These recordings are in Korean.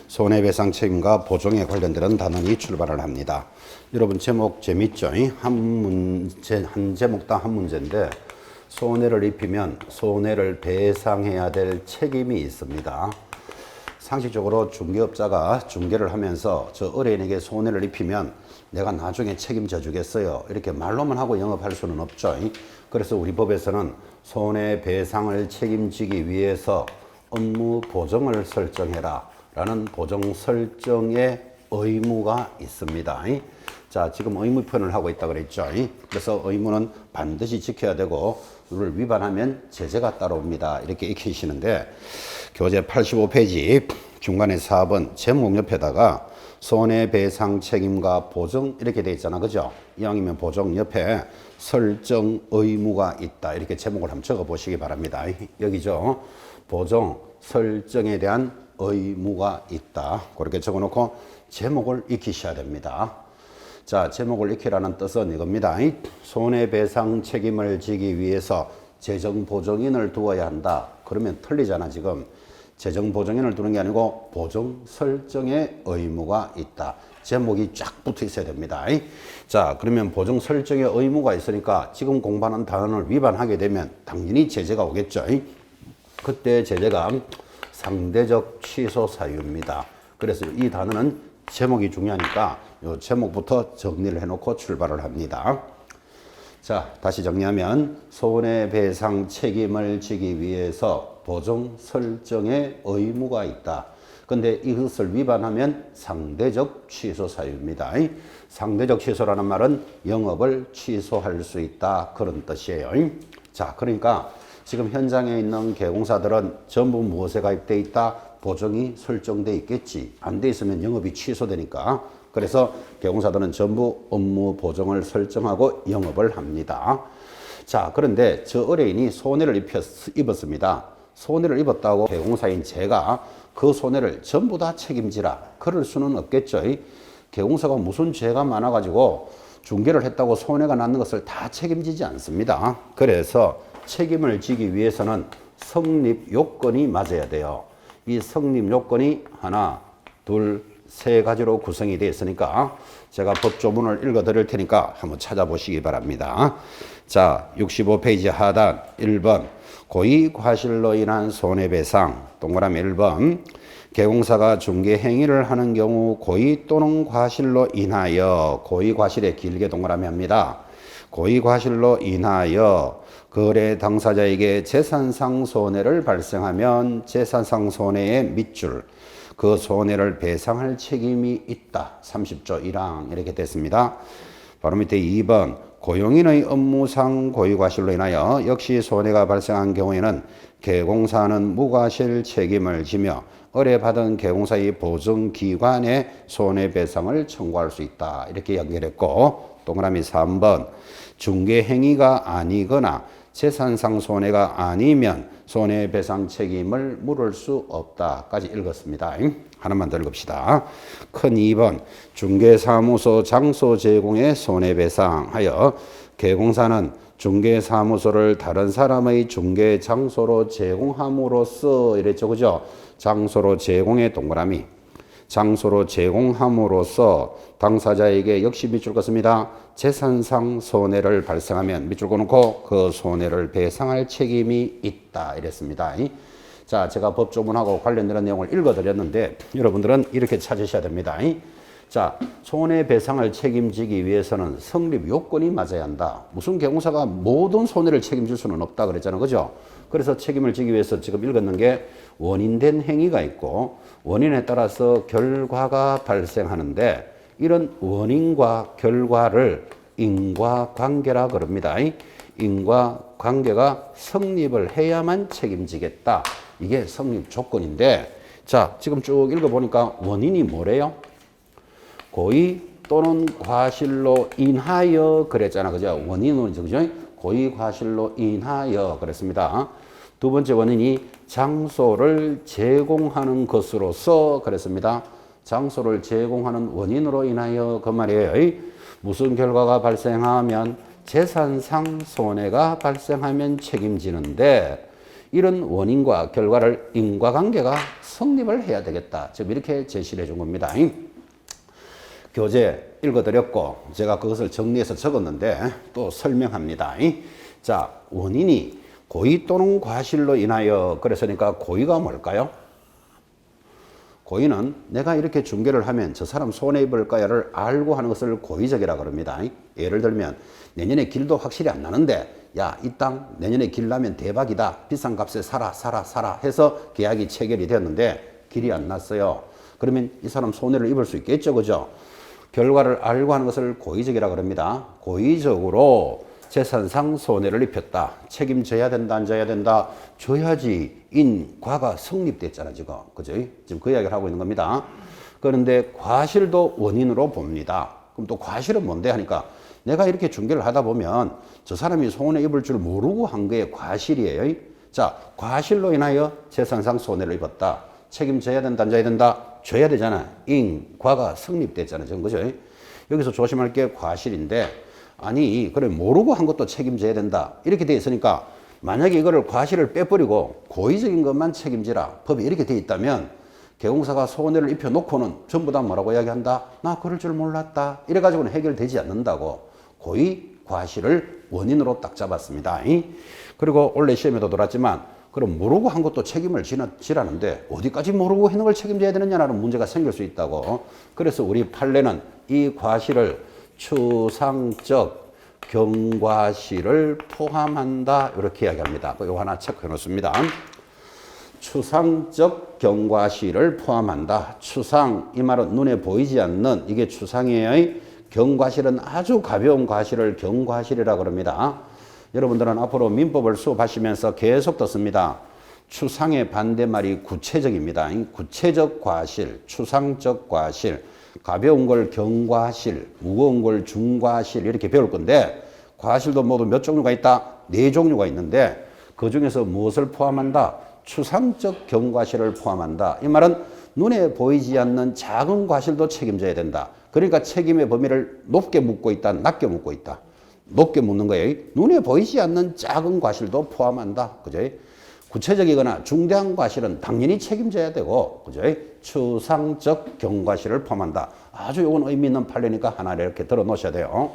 손해배상 책임과 보정에 관련된 단원이 출발을 합니다. 여러분 제목 재밌죠? 한 제목당 한 문제인데 손해를 입히면 손해를 배상해야 될 책임이 있습니다. 상식적으로 중개업자가 중개를 하면서 저 의뢰인에게 손해를 입히면 내가 나중에 책임져 주겠어요. 이렇게 말로만 하고 영업할 수는 없죠. 그래서 우리 법에서는 손해배상을 책임지기 위해서 업무 보정을 설정해라 라는 보정 설정의 의무가 있습니다. 자, 지금 의무 표현을 하고 있다 그랬죠. 그래서 의무는 반드시 지켜야 되고 룰을 위반하면 제재가 따라옵니다. 이렇게 익히시는데 교재 85페이지 중간에 4번 제목 옆에다가 손해배상 책임과 보정 이렇게 돼 있잖아. 그죠? 이왕이면 보정 옆에 설정 의무가 있다. 이렇게 제목을 한번 적어 보시기 바랍니다. 여기죠. 보정 설정에 대한 의무가 있다. 그렇게 적어 놓고 제목을 익히셔야 됩니다. 자, 제목을 익히라는 뜻은 이겁니다. 손해배상 책임을 지기 위해서 재정보정인을 두어야 한다. 그러면 틀리잖아, 지금. 재정보정인을 두는 게 아니고 보정 설정의 의무가 있다. 제목이 쫙 붙어 있어야 됩니다. 자, 그러면 보정 설정의 의무가 있으니까 지금 공부하는 단원을 위반하게 되면 당연히 제재가 오겠죠. 그때 제재가 상대적 취소 사유입니다. 그래서 이 단어는 제목이 중요하니까 이 제목부터 정리를 해놓고 출발을 합니다. 자, 다시 정리하면 손해배상 책임을 지기 위해서 보정 설정의 의무가 있다. 근데 이것을 위반하면 상대적 취소 사유입니다. 상대적 취소라는 말은 영업을 취소할 수 있다. 그런 뜻이에요. 자, 그러니까 지금 현장에 있는 개공사들은 전부 무엇에 가입되어 있다? 보정이 설정되어 있겠지. 안 돼 있으면 영업이 취소되니까. 그래서 개공사들은 전부 업무 보정을 설정하고 영업을 합니다. 자, 그런데 저 의뢰인이 손해를 입었습니다. 손해를 입었다고 개공사인 제가 그 손해를 전부 다 책임지라. 그럴 수는 없겠죠. 개공사가 무슨 죄가 많아가지고 중개를 했다고 손해가 났는 것을 다 책임지지 않습니다. 그래서 책임을 지기 위해서는 성립 요건이 맞아야 돼요. 이 성립 요건이 하나, 둘, 세 가지로 구성이 되어 있으니까 제가 법조문을 읽어 드릴 테니까 한번 찾아보시기 바랍니다. 자, 65페이지 하단 1번 고의과실로 인한 손해배상 동그라미 1번 개공사가 중개 행위를 하는 경우 고의 또는 과실로 인하여 고의과실에 길게 동그라미 합니다. 고의과실로 인하여 거래 당사자에게 재산상 손해를 발생하면 재산상 손해의 밑줄 그 손해를 배상할 책임이 있다. 30조 1항 이렇게 됐습니다. 바로 밑에 2번 고용인의 업무상 고의과실로 인하여 역시 손해가 발생한 경우에는 개공사는 무과실 책임을 지며 의뢰받은 개공사의 보증기관에 손해배상을 청구할 수 있다. 이렇게 연결했고 동그라미 3번 중개행위가 아니거나 재산상 손해가 아니면 손해배상 책임을 물을 수 없다까지 읽었습니다. 하나만 더 읽읍시다. 큰 2번 중개사무소 장소 제공의 손해배상하여 개공사는 중개사무소를 다른 사람의 중개 장소로 제공함으로써 이랬죠. 그죠? 장소로 제공의 동그라미 장소로 제공함으로써 당사자에게 역시 밑줄 긋습니다. 재산상 손해를 발생하면 밑줄 긋고 그 손해를 배상할 책임이 있다 이랬습니다. 자, 제가 법조문하고 관련된 내용을 읽어드렸는데 여러분들은 이렇게 찾으셔야 됩니다. 자, 손해배상을 책임지기 위해서는 성립 요건이 맞아야 한다. 무슨 개공사가 모든 손해를 책임질 수는 없다 그랬잖아요. 그죠? 그래서 책임을 지기 위해서 지금 읽었는 게 원인된 행위가 있고 원인에 따라서 결과가 발생하는데 이런 원인과 결과를 인과관계라 그럽니다. 인과관계가 성립을 해야만 책임지겠다. 이게 성립 조건인데 자, 지금 쭉 읽어보니까 원인이 뭐래요? 고의 또는 과실로 인하여 그랬잖아. 그죠? 원인은 그죠? 고의 과실로 인하여 그랬습니다. 두 번째 원인이 장소를 제공하는 것으로서 그랬습니다. 장소를 제공하는 원인으로 인하여 그 말이에요. 무슨 결과가 발생하면 재산상 손해가 발생하면 책임지는데 이런 원인과 결과를 인과관계가 성립을 해야 되겠다. 지금 이렇게 제시를 해준 겁니다. 교재 읽어드렸고 제가 그것을 정리해서 적었는데 또 설명합니다. 자, 원인이 고의 또는 과실로 인하여 그랬으니까 고의가 뭘까요? 고의는 내가 이렇게 중개를 하면 저 사람 손해입을까요를 알고 하는 것을 고의적이라 그럽니다. 예를 들면 내년에 길도 확실히 안 나는데 야, 이 땅 내년에 길 나면 대박이다. 비싼 값에 사라 해서 계약이 체결이 되었는데 길이 안 났어요. 그러면 이 사람 손해를 입을 수 있겠죠. 그죠? 결과를 알고 하는 것을 고의적이라 그럽니다. 고의적으로 재산상 손해를 입혔다. 책임져야 된다, 안 져야 된다. 줘야지 인과가 성립됐잖아, 지금. 그죠? 지금 그 이야기를 하고 있는 겁니다. 그런데 과실도 원인으로 봅니다. 그럼 또 과실은 뭔데 하니까 내가 이렇게 중개를 하다 보면 저 사람이 손해 입을 줄 모르고 한 거에 과실이에요. 자, 과실로 인하여 재산상 손해를 입었다. 책임져야 된다, 안 져야 된다. 줘야 되잖아. 인과가 성립됐잖아, 지금. 그죠? 여기서 조심할 게 과실인데 아니, 그래, 모르고 한 것도 책임져야 된다. 이렇게 돼 있으니까 만약에 이거를 과실을 빼버리고 고의적인 것만 책임지라. 법이 이렇게 돼 있다면 개공사가 손해를 입혀놓고는 전부 다 뭐라고 이야기한다? 나 그럴 줄 몰랐다. 이래가지고는 해결되지 않는다고 고의 과실을 원인으로 딱 잡았습니다. 그리고 원래 시험에도 돌았지만 그럼 모르고 한 것도 책임을 지라는데 어디까지 모르고 했는 걸 책임져야 되느냐라는 문제가 생길 수 있다고. 그래서 우리 판례는 이 과실을 추상적 경과실을 포함한다. 이렇게 이야기합니다. 이거 하나 체크해 놓습니다. 추상적 경과실을 포함한다. 추상, 이 말은 눈에 보이지 않는 이게 추상이에요. 경과실은 아주 가벼운 과실을 경과실이라고 그럽니다. 여러분들은 앞으로 민법을 수업하시면서 계속 듣습니다. 추상의 반대말이 구체적입니다. 구체적 과실, 추상적 과실, 가벼운 걸 경과실, 무거운 걸 중과실 이렇게 배울 건데 과실도 모두 몇 종류가 있다? 4종류가 있는데 그 중에서 무엇을 포함한다? 추상적 경과실을 포함한다. 이 말은 눈에 보이지 않는 작은 과실도 책임져야 된다. 그러니까 책임의 범위를 높게 묻고 있다, 낮게 묻고 있다. 높게 묻는 거예요. 눈에 보이지 않는 작은 과실도 포함한다. 그죠? 구체적이거나 중대한 과실은 당연히 책임져야 되고, 그죠? 추상적 경과실을 포함한다. 아주 이건 의미 있는 판례니까 하나 이렇게 들어 놓으셔야 돼요.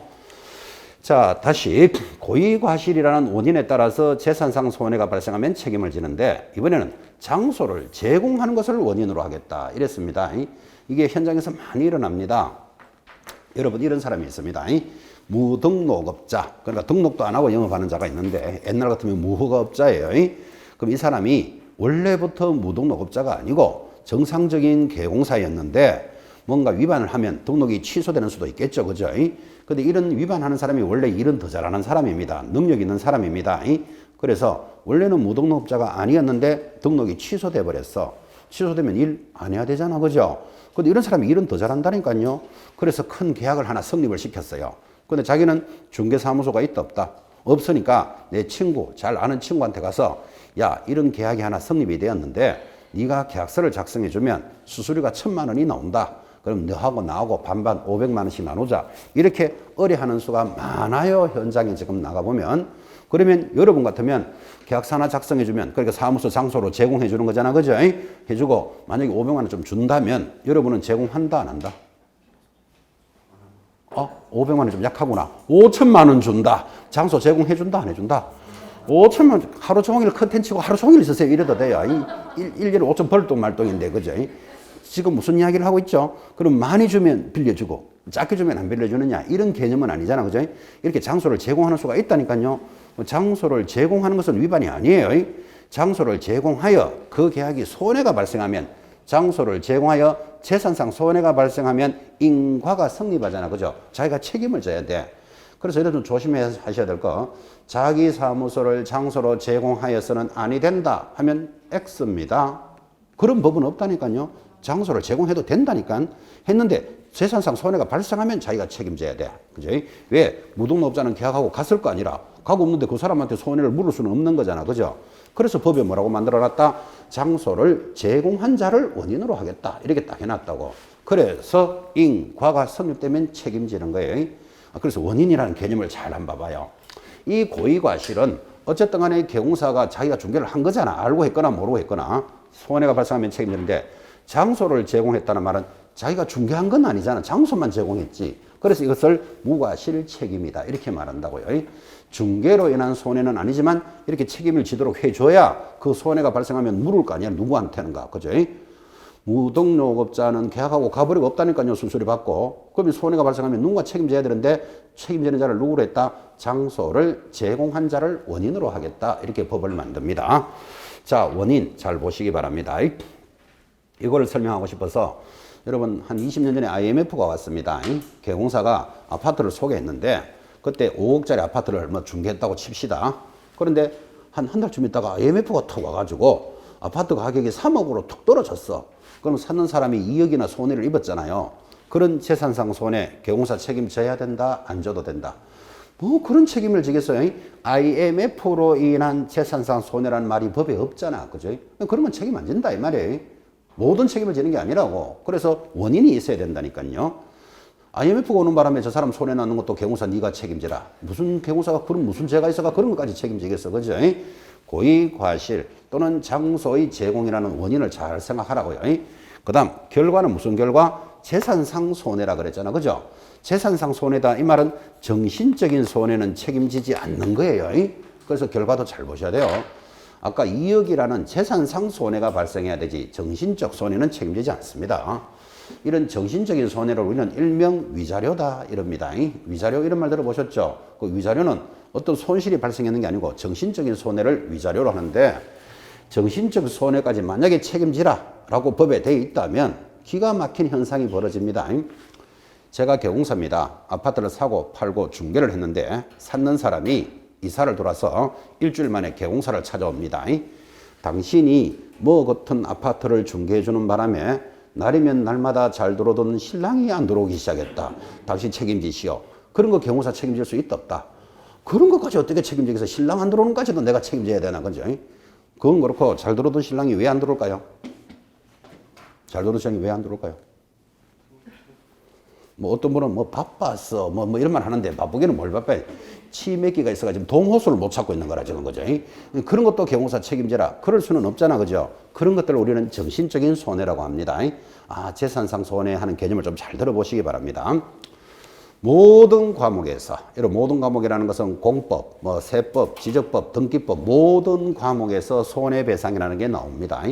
자, 다시 고의과실이라는 원인에 따라서 재산상 손해가 발생하면 책임을 지는데 이번에는 장소를 제공하는 것을 원인으로 하겠다. 이랬습니다. 이게 현장에서 많이 일어납니다. 여러분 이런 사람이 있습니다. 무등록업자, 그러니까 등록도 안 하고 영업하는 자가 있는데 옛날 같으면 무허가업자예요. 그럼 이 사람이 원래부터 무등록업자가 아니고 정상적인 개공사였는데 뭔가 위반을 하면 등록이 취소되는 수도 있겠죠. 그죠? 근데 이런 위반하는 사람이 원래 일은 더 잘하는 사람입니다. 능력 있는 사람입니다. 그래서 원래는 무등록업자가 아니었는데 등록이 취소돼 버렸어. 취소되면 일 안 해야 되잖아. 그죠? 근데 이런 사람이 일은 더 잘한다니까요. 그래서 큰 계약을 하나 성립을 시켰어요. 근데 자기는 중개사무소가 있다 없다? 없으니까 내 친구, 잘 아는 친구한테 가서 야, 이런 계약이 하나 성립이 되었는데 네가 계약서를 작성해 주면 수수료가 1,000만 원이 나온다. 그럼 너하고 나하고 반반 500만 원씩 나누자. 이렇게 의뢰하는 수가 많아요. 현장에 지금 나가보면. 그러면 여러분 같으면 계약서 하나 작성해 주면 그러니까 사무소 장소로 제공해 주는 거잖아. 그죠? 해주고 만약에 500만 원 좀 준다면 여러분은 제공한다 안 한다? 500만 원 좀 약하구나. 5천만 원 준다. 장소 제공해 준다 안 해준다? 5천만 원 하루 종일 컨텐츠고 하루 종일 있으세요. 이래도 돼요. 1년에 5천 벌동 말동인데 그죠? 지금 무슨 이야기를 하고 있죠? 그럼 많이 주면 빌려주고 작게 주면 안 빌려주느냐 이런 개념은 아니잖아. 그죠? 이렇게 장소를 제공하는 수가 있다니까요. 장소를 제공하는 것은 위반이 아니에요. 장소를 제공하여 그 계약이 손해가 발생하면 장소를 제공하여 재산상 손해가 발생하면 인과가 성립하잖아. 그죠? 자기가 책임을 져야 돼. 그래서 이런 좀 조심하셔야 될 거. 자기 사무소를 장소로 제공하여서는 아니 된다 하면 X입니다. 그런 법은 없다니까요. 장소를 제공해도 된다니까. 했는데 재산상 손해가 발생하면 자기가 책임져야 돼. 그죠? 왜? 무등록업자는 계약하고 갔을 거 아니라 가고 없는데 그 사람한테 손해를 물을 수는 없는 거잖아. 그죠? 그래서 법에 뭐라고 만들어놨다? 장소를 제공한 자를 원인으로 하겠다. 이렇게 딱 해놨다고. 그래서 인과가 성립되면 책임지는 거예요. 그래서 원인이라는 개념을 잘 한번 봐봐요. 이 고의과실은 어쨌든 간에 개공사가 자기가 중개를 한 거잖아. 알고 했거나 모르고 했거나. 손해가 발생하면 책임지는데 장소를 제공했다는 말은 자기가 중개한 건 아니잖아. 장소만 제공했지. 그래서 이것을 무과실 책임이다. 이렇게 말한다고요. 중개로 인한 손해는 아니지만 이렇게 책임을 지도록 해줘야 그 손해가 발생하면 물을 거 아니야. 누구한테는가. 그죠? 무등록업자는 계약하고 가버리고 없다니까요. 수수료 받고. 그러면 손해가 발생하면 누군가 책임져야 되는데 책임지는 자를 누구로 했다? 장소를 제공한 자를 원인으로 하겠다. 이렇게 법을 만듭니다. 자, 원인 잘 보시기 바랍니다. 이걸 설명하고 싶어서 여러분 한 20년 전에 IMF가 왔습니다. 개공사가 아파트를 소개했는데 그때 5억짜리 아파트를 얼마 중개했다고 칩시다. 그런데 한 달 쯤 있다가 IMF가 턱 와가지고 아파트 가격이 3억으로 툭 떨어졌어. 그럼 사는 사람이 2억이나 손해를 입었잖아요. 그런 재산상 손해 개공사 책임져야 된다? 안 져도 된다? 뭐 그런 책임을 지겠어요? IMF로 인한 재산상 손해라는 말이 법에 없잖아. 그죠? 그러면 책임 안 진다 이 말이에요. 모든 책임을 지는 게 아니라고. 그래서 원인이 있어야 된다니까요. IMF가 오는 바람에 저 사람 손해 나는 것도 개공사 네가 책임지라. 무슨 개공사가 그런 무슨 죄가 있어가 그런 것까지 책임지겠어. 그죠? 고의, 과실 또는 장소의 제공이라는 원인을 잘 생각하라고요. 그 다음 결과는 무슨 결과? 재산상 손해라 그랬잖아. 그죠? 재산상 손해다. 이 말은 정신적인 손해는 책임지지 않는 거예요. 그래서 결과도 잘 보셔야 돼요. 아까 2억이라는 재산상 손해가 발생해야 되지 정신적 손해는 책임지지 않습니다. 이런 정신적인 손해를 우리는 일명 위자료다 이럽니다. 위자료 이런 말 들어보셨죠? 그 위자료는 어떤 손실이 발생했는 게 아니고 정신적인 손해를 위자료로 하는데 정신적 손해까지 만약에 책임지라 라고 법에 되어 있다면 기가 막힌 현상이 벌어집니다. 제가 개공사입니다. 아파트를 사고 팔고 중개를 했는데 샀는 사람이 이사를 돌아서 일주일 만에 개공사를 찾아옵니다. 당신이 뭐 같은 아파트를 중개해 주는 바람에 날이면 날마다 잘 들어오던 신랑이 안 들어오기 시작했다. 당신 책임지시오. 그런 거 개공사 책임질 수 있다 없다. 그런 것까지 어떻게 책임지겠어? 신랑 안 들어오는 까지도 내가 책임져야 되나 그죠? 그건 그렇고 잘 들어오던 신랑이 왜 안 들어올까요? 잘 들어오던 신랑이 왜 안 들어올까요? 뭐 어떤 분은 뭐 바빴어 뭐 이런 말 하는데 바쁘기는 뭘 바빠요. 치매기가 있어가지고 동호수를 못 찾고 있는 거라 지금 그죠? 그런 것도 개공사 책임져라. 그럴 수는 없잖아 그죠? 그런 것들을 우리는 정신적인 손해라고 합니다. 아 재산상 손해하는 개념을 좀 잘 들어보시기 바랍니다. 모든 과목에서 이런 모든 과목이라는 것은 공법, 뭐 세법, 지적법, 등기법 모든 과목에서 손해배상이라는 게 나옵니다.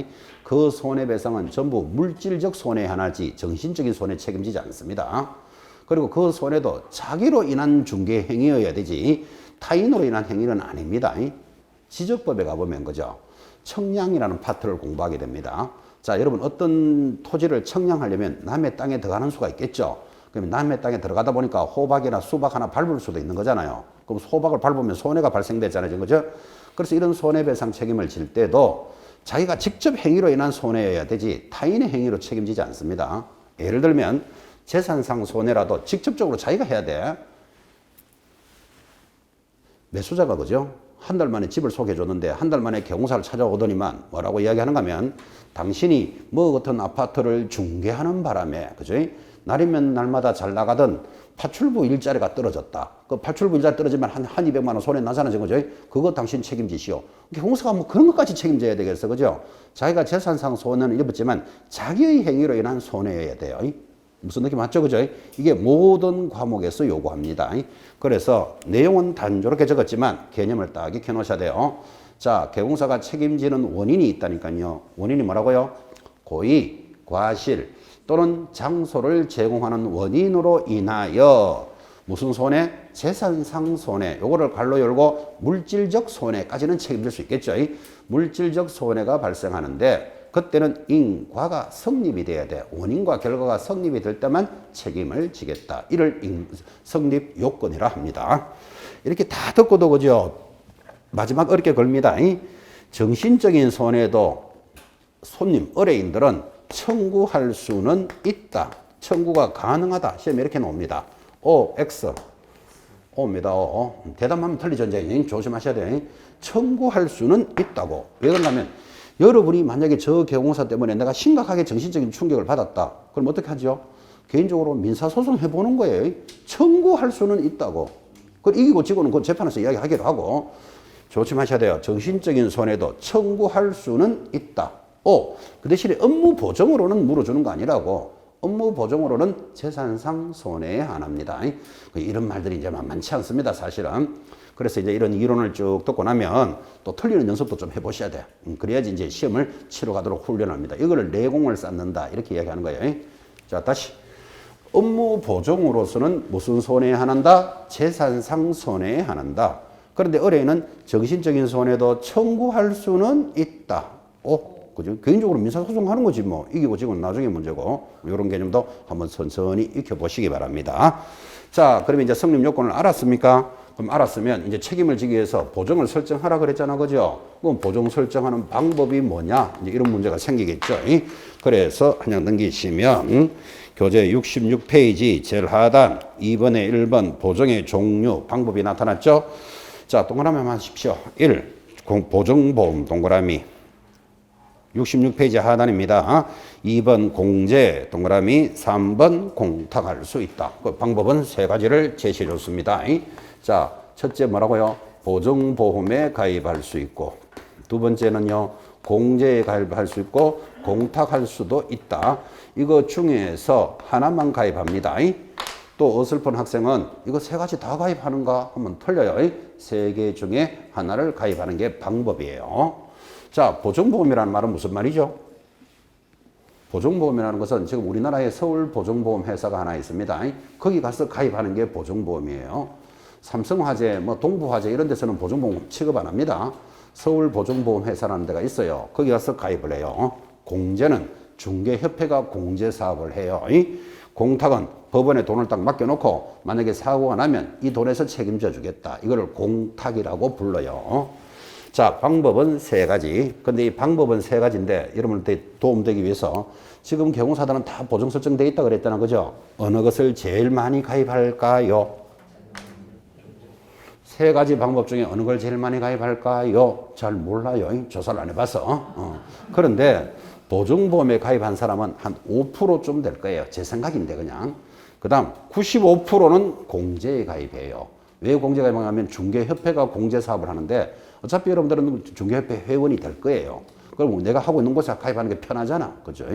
그 손해배상은 전부 물질적 손해 하나지 정신적인 손해 책임지지 않습니다. 그리고 그 손해도 자기로 인한 중개 행위여야 되지 타인으로 인한 행위는 아닙니다. 지적법에 가보면 그죠? 청량이라는 파트를 공부하게 됩니다. 자, 여러분 어떤 토지를 청량하려면 남의 땅에 들어가는 수가 있겠죠. 그러면 남의 땅에 들어가다 보니까 호박이나 수박 하나 밟을 수도 있는 거잖아요. 그럼 호박을 밟으면 손해가 발생되잖아요. 그죠? 그래서 이런 손해배상 책임을 질 때도 자기가 직접 행위로 인한 손해여야 되지 타인의 행위로 책임지지 않습니다. 예를 들면 재산상 손해라도 직접적으로 자기가 해야 돼. 매수자가 그죠? 한 달 만에 집을 소개해줬는데 한 달 만에 개공사를 찾아오더니만 뭐라고 이야기하는가 하면 당신이 뭐 같은 아파트를 중개하는 바람에 그죠? 날이면 날마다 잘 나가던 파출부 일자리가 떨어졌다. 그 파출부 일자리 떨어지면 한 200만 원 손해 나잖아, 그죠? 그거 당신 책임지시오. 개공사가 뭐 그런 것까지 책임져야 되겠어, 그죠? 자기가 재산상 손해는 입었지만 자기의 행위로 인한 손해여야 돼요. 무슨 느낌 맞죠, 그죠? 이게 모든 과목에서 요구합니다. 그래서 내용은 단조롭게 적었지만 개념을 딱 익혀 놓으셔야 돼요. 자, 개공사가 책임지는 원인이 있다니까요. 원인이 뭐라고요? 고의, 과실, 또는 장소를 제공하는 원인으로 인하여 무슨 손해? 재산상 손해. 요거를 괄호 열고 물질적 손해까지는 책임질 수 있겠죠. 물질적 손해가 발생하는데 그때는 인과가 성립이 돼야 돼. 원인과 결과가 성립이 될 때만 책임을 지겠다. 이를 성립 요건이라 합니다. 이렇게 다 듣고도 그죠? 마지막 어렵게 걸립니다. 정신적인 손해도 손님, 의뢰인들은 청구할 수는 있다. 청구가 가능하다. 시험에 이렇게 나옵니다. O, X. O입니다. O. 대답하면 틀리죠. 이제 조심하셔야 돼요. 청구할 수는 있다고. 왜 그러냐면 여러분이 만약에 저 개공사 때문에 내가 심각하게 정신적인 충격을 받았다. 그럼 어떻게 하죠? 개인적으로 민사소송 해보는 거예요. 청구할 수는 있다고. 그걸 이기고 지고는 그 재판에서 이야기하기로 하고 조심하셔야 돼요. 정신적인 손해도 청구할 수는 있다. 그 대신에 업무 보정으로는 물어주는 거 아니라고. 업무 보정으로는 재산상 손해에 한합니다. 이런 말들이 이제 만만치 않습니다, 사실은. 그래서 이제 이런 이론을 쭉 듣고 나면 또 틀리는 연습도 좀 해보셔야 돼. 그래야지 이제 시험을 치러 가도록 훈련합니다. 이거를 내공을 쌓는다. 이렇게 이야기하는 거예요. 자, 다시. 업무 보정으로서는 무슨 손해에 한한다? 재산상 손해에 한한다. 그런데 의뢰인은 정신적인 손해도 청구할 수는 있다. 그죠? 개인적으로 민사소송하는 거지 뭐. 이기고 지고는 나중에 문제고. 이런 개념도 한번 천천히 익혀보시기 바랍니다. 자, 그러면 이제 성립 요건을 알았습니까? 그럼 알았으면 이제 책임을 지기 위해서 보정을 설정하라 그랬잖아. 그죠? 그럼 보정 설정하는 방법이 뭐냐? 이제 이런 문제가 생기겠죠. 그래서 한 장 넘기시면 교재 66페이지 제일 하단 2번에 1번 보정의 종류 방법이 나타났죠. 자, 동그라미 한번 하십시오. 1. 보정보험 동그라미 66페이지 하단입니다. 2번 공제 동그라미 3번 공탁할 수 있다. 그 방법은 세 가지를 제시해 줬습니다. 자, 첫째 뭐라고요? 보정보험에 가입할 수 있고, 두 번째는요, 공제에 가입할 수 있고 공탁할 수도 있다. 이거 중에서 하나만 가입합니다. 또 어설픈 학생은 이거 세 가지 다 가입하는가 하면 틀려요. 세 개 중에 하나를 가입하는 게 방법이에요. 자, 보정보험이라는 말은 무슨 말이죠? 보정보험이라는 것은 지금 우리나라에 서울 보정보험 회사가 하나 있습니다. 거기 가서 가입하는 게 보정보험이에요. 삼성화재, 동부화재 이런 데서는 보정보험 취급 안 합니다. 서울 보정보험 회사라는 데가 있어요. 거기 가서 가입을 해요. 공제는 중개협회가 공제 사업을 해요. 공탁은 법원에 돈을 딱 맡겨놓고 만약에 사고가 나면 이 돈에서 책임져 주겠다. 이거를 공탁이라고 불러요. 자, 방법은 세 가지. 근데 이 방법은 세 가지인데 여러분한테 도움되기 위해서 지금 개공사들은 다 보정 설정되어 있다 그랬잖아. 그죠? 어느 것을 제일 많이 가입할까요? 세 가지 방법 중에 어느 걸 제일 많이 가입할까요? 잘 몰라요. 조사를 안 해봐서. 그런데 보정보험에 가입한 사람은 한 5%좀 될 거예요. 제 생각인데 그냥. 그 다음 95%는 공제에 가입해요. 왜 공제 가입하냐면 중개협회가 공제 사업을 하는데 어차피 여러분들은 중개협회 회원이 될 거예요. 그럼 내가 하고 있는 곳에 가입하는 게 편하잖아. 그죠?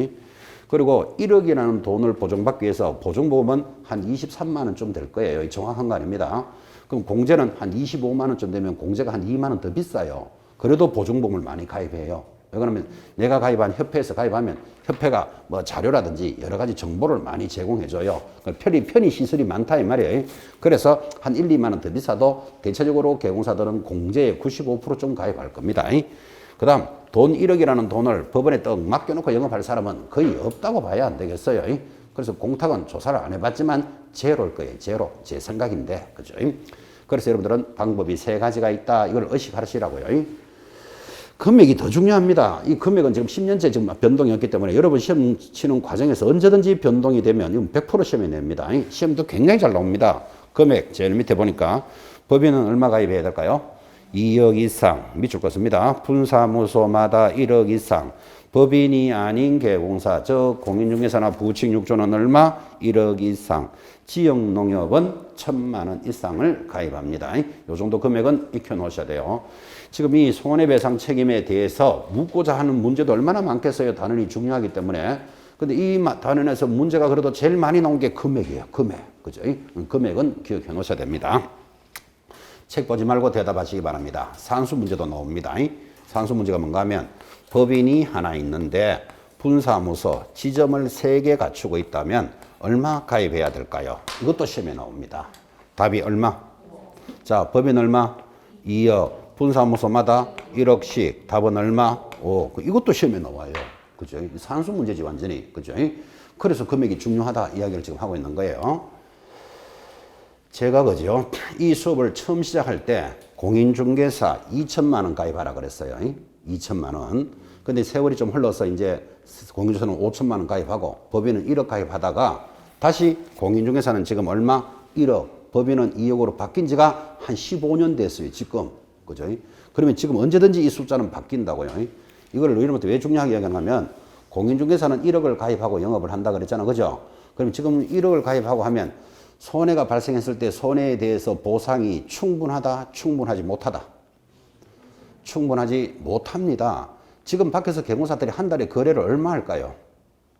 그리고 1억이라는 돈을 보정받기 위해서 보정보험은 한 23만 원쯤 될 거예요. 정확한 거 아닙니다. 그럼 공제는 한 25만 원쯤 되면 공제가 한 2만 원 더 비싸요. 그래도 보정보험을 많이 가입해요. 왜 그러면 내가 가입한 협회에서 가입하면 협회가 뭐 자료라든지 여러 가지 정보를 많이 제공해줘요. 편의 시설이 많다 이 말이에요. 그래서 한 1, 2만 원 더 비싸도 대체적으로 개공사들은 공제에 95%좀 가입할 겁니다. 그 다음 돈 1억이라는 돈을 법원에 떡 맡겨놓고 영업할 사람은 거의 없다고 봐야 안 되겠어요. 그래서 공탁은 조사를 안 해봤지만 제로일 거예요. 제로. 제 생각인데. 그죠? 그래서 여러분들은 방법이 세 가지가 있다. 이걸 의식하시라고요. 금액이 더 중요합니다. 이 금액은 지금 10년째 지금 변동이 없기 때문에 여러분 시험 치는 과정에서 언제든지 변동이 되면 이건 100% 시험에 냅니다. 시험도 굉장히 잘 나옵니다. 금액 제일 밑에 보니까 법인은 얼마 가입해야 될까요? 2억 이상 밑줄 껐습니다. 분사무소마다 1억 이상. 법인이 아닌 개공사, 즉 공인중개사나 부칙육조는 얼마? 1억 이상. 지역농협은 1,000만 원 이상을 가입합니다. 이 정도 금액은 익혀놓으셔야 돼요. 지금 이 손해배상 책임에 대해서 묻고자 하는 문제도 얼마나 많겠어요. 단원이 중요하기 때문에. 근데 이 단원에서 문제가 그래도 제일 많이 나온 게 금액이에요. 금액. 그죠? 금액은 기억해 놓으셔야 됩니다. 책 보지 말고 대답하시기 바랍니다. 산수 문제도 나옵니다. 산수 문제가 뭔가 하면 법인이 하나 있는데 분사무소 지점을 3개 갖추고 있다면 얼마 가입해야 될까요? 이것도 시험에 나옵니다. 답이 얼마? 자, 법인 얼마? 2억. 분사무소마다 1억씩. 답은 얼마? 5억. 이것도 시험에 나와요. 그죠? 산수 문제지 완전히. 그죠? 그래서 금액이 중요하다 이야기를 지금 하고 있는 거예요. 제가 그죠? 이 수업을 처음 시작할 때 공인중개사 2천만 원 가입하라 그랬어요. 2천만 원. 근데 세월이 좀 흘러서 이제 공인중개사는 5천만 원 가입하고 법인은 1억 가입하다가 다시 공인중개사는 지금 얼마? 1억. 법인은 2억으로 바뀐 지가 한 15년 됐어요. 지금. 그죠? 그러면 지금 언제든지 이 숫자는 바뀐다고요. 이걸 여러분한테 왜 중요하게 이야기하냐면 공인중개사는 1억을 가입하고 영업을 한다 그랬잖아. 그죠? 그럼 지금 1억을 가입하고 하면 손해가 발생했을 때 손해에 대해서 보상이 충분하다, 충분하지 못하다. 충분하지 못합니다. 지금 밖에서 개공사들이 한 달에 거래를 얼마 할까요?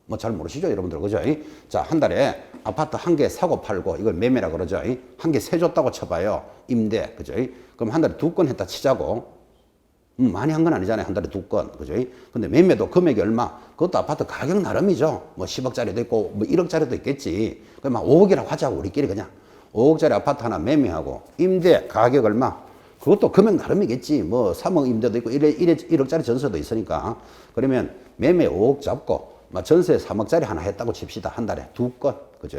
뭐 잘 모르시죠, 여러분들, 그죠? 자, 한 달에 아파트 한 개 사고 팔고, 이걸 매매라 그러죠. 한 개 세 줬다고 쳐봐요. 임대, 그죠? 그럼 한 달에 2건 했다 치자고. 많이 한 건 아니잖아요. 한 달에 2건, 그죠? 근데 매매도 금액이 얼마? 그것도 아파트 가격 나름이죠. 뭐 10억짜리도 있고, 뭐 1억짜리도 있겠지. 그럼 막 5억이라고 하자고, 우리끼리 그냥. 5억짜리 아파트 하나 매매하고, 임대 가격 얼마? 그것도 금액 나름이겠지. 뭐 3억 임대도 있고, 1억짜리 전세도 있으니까. 그러면 매매 5억 잡고, 전세 3억짜리 하나 했다고 칩시다. 한 달에 2건, 그죠?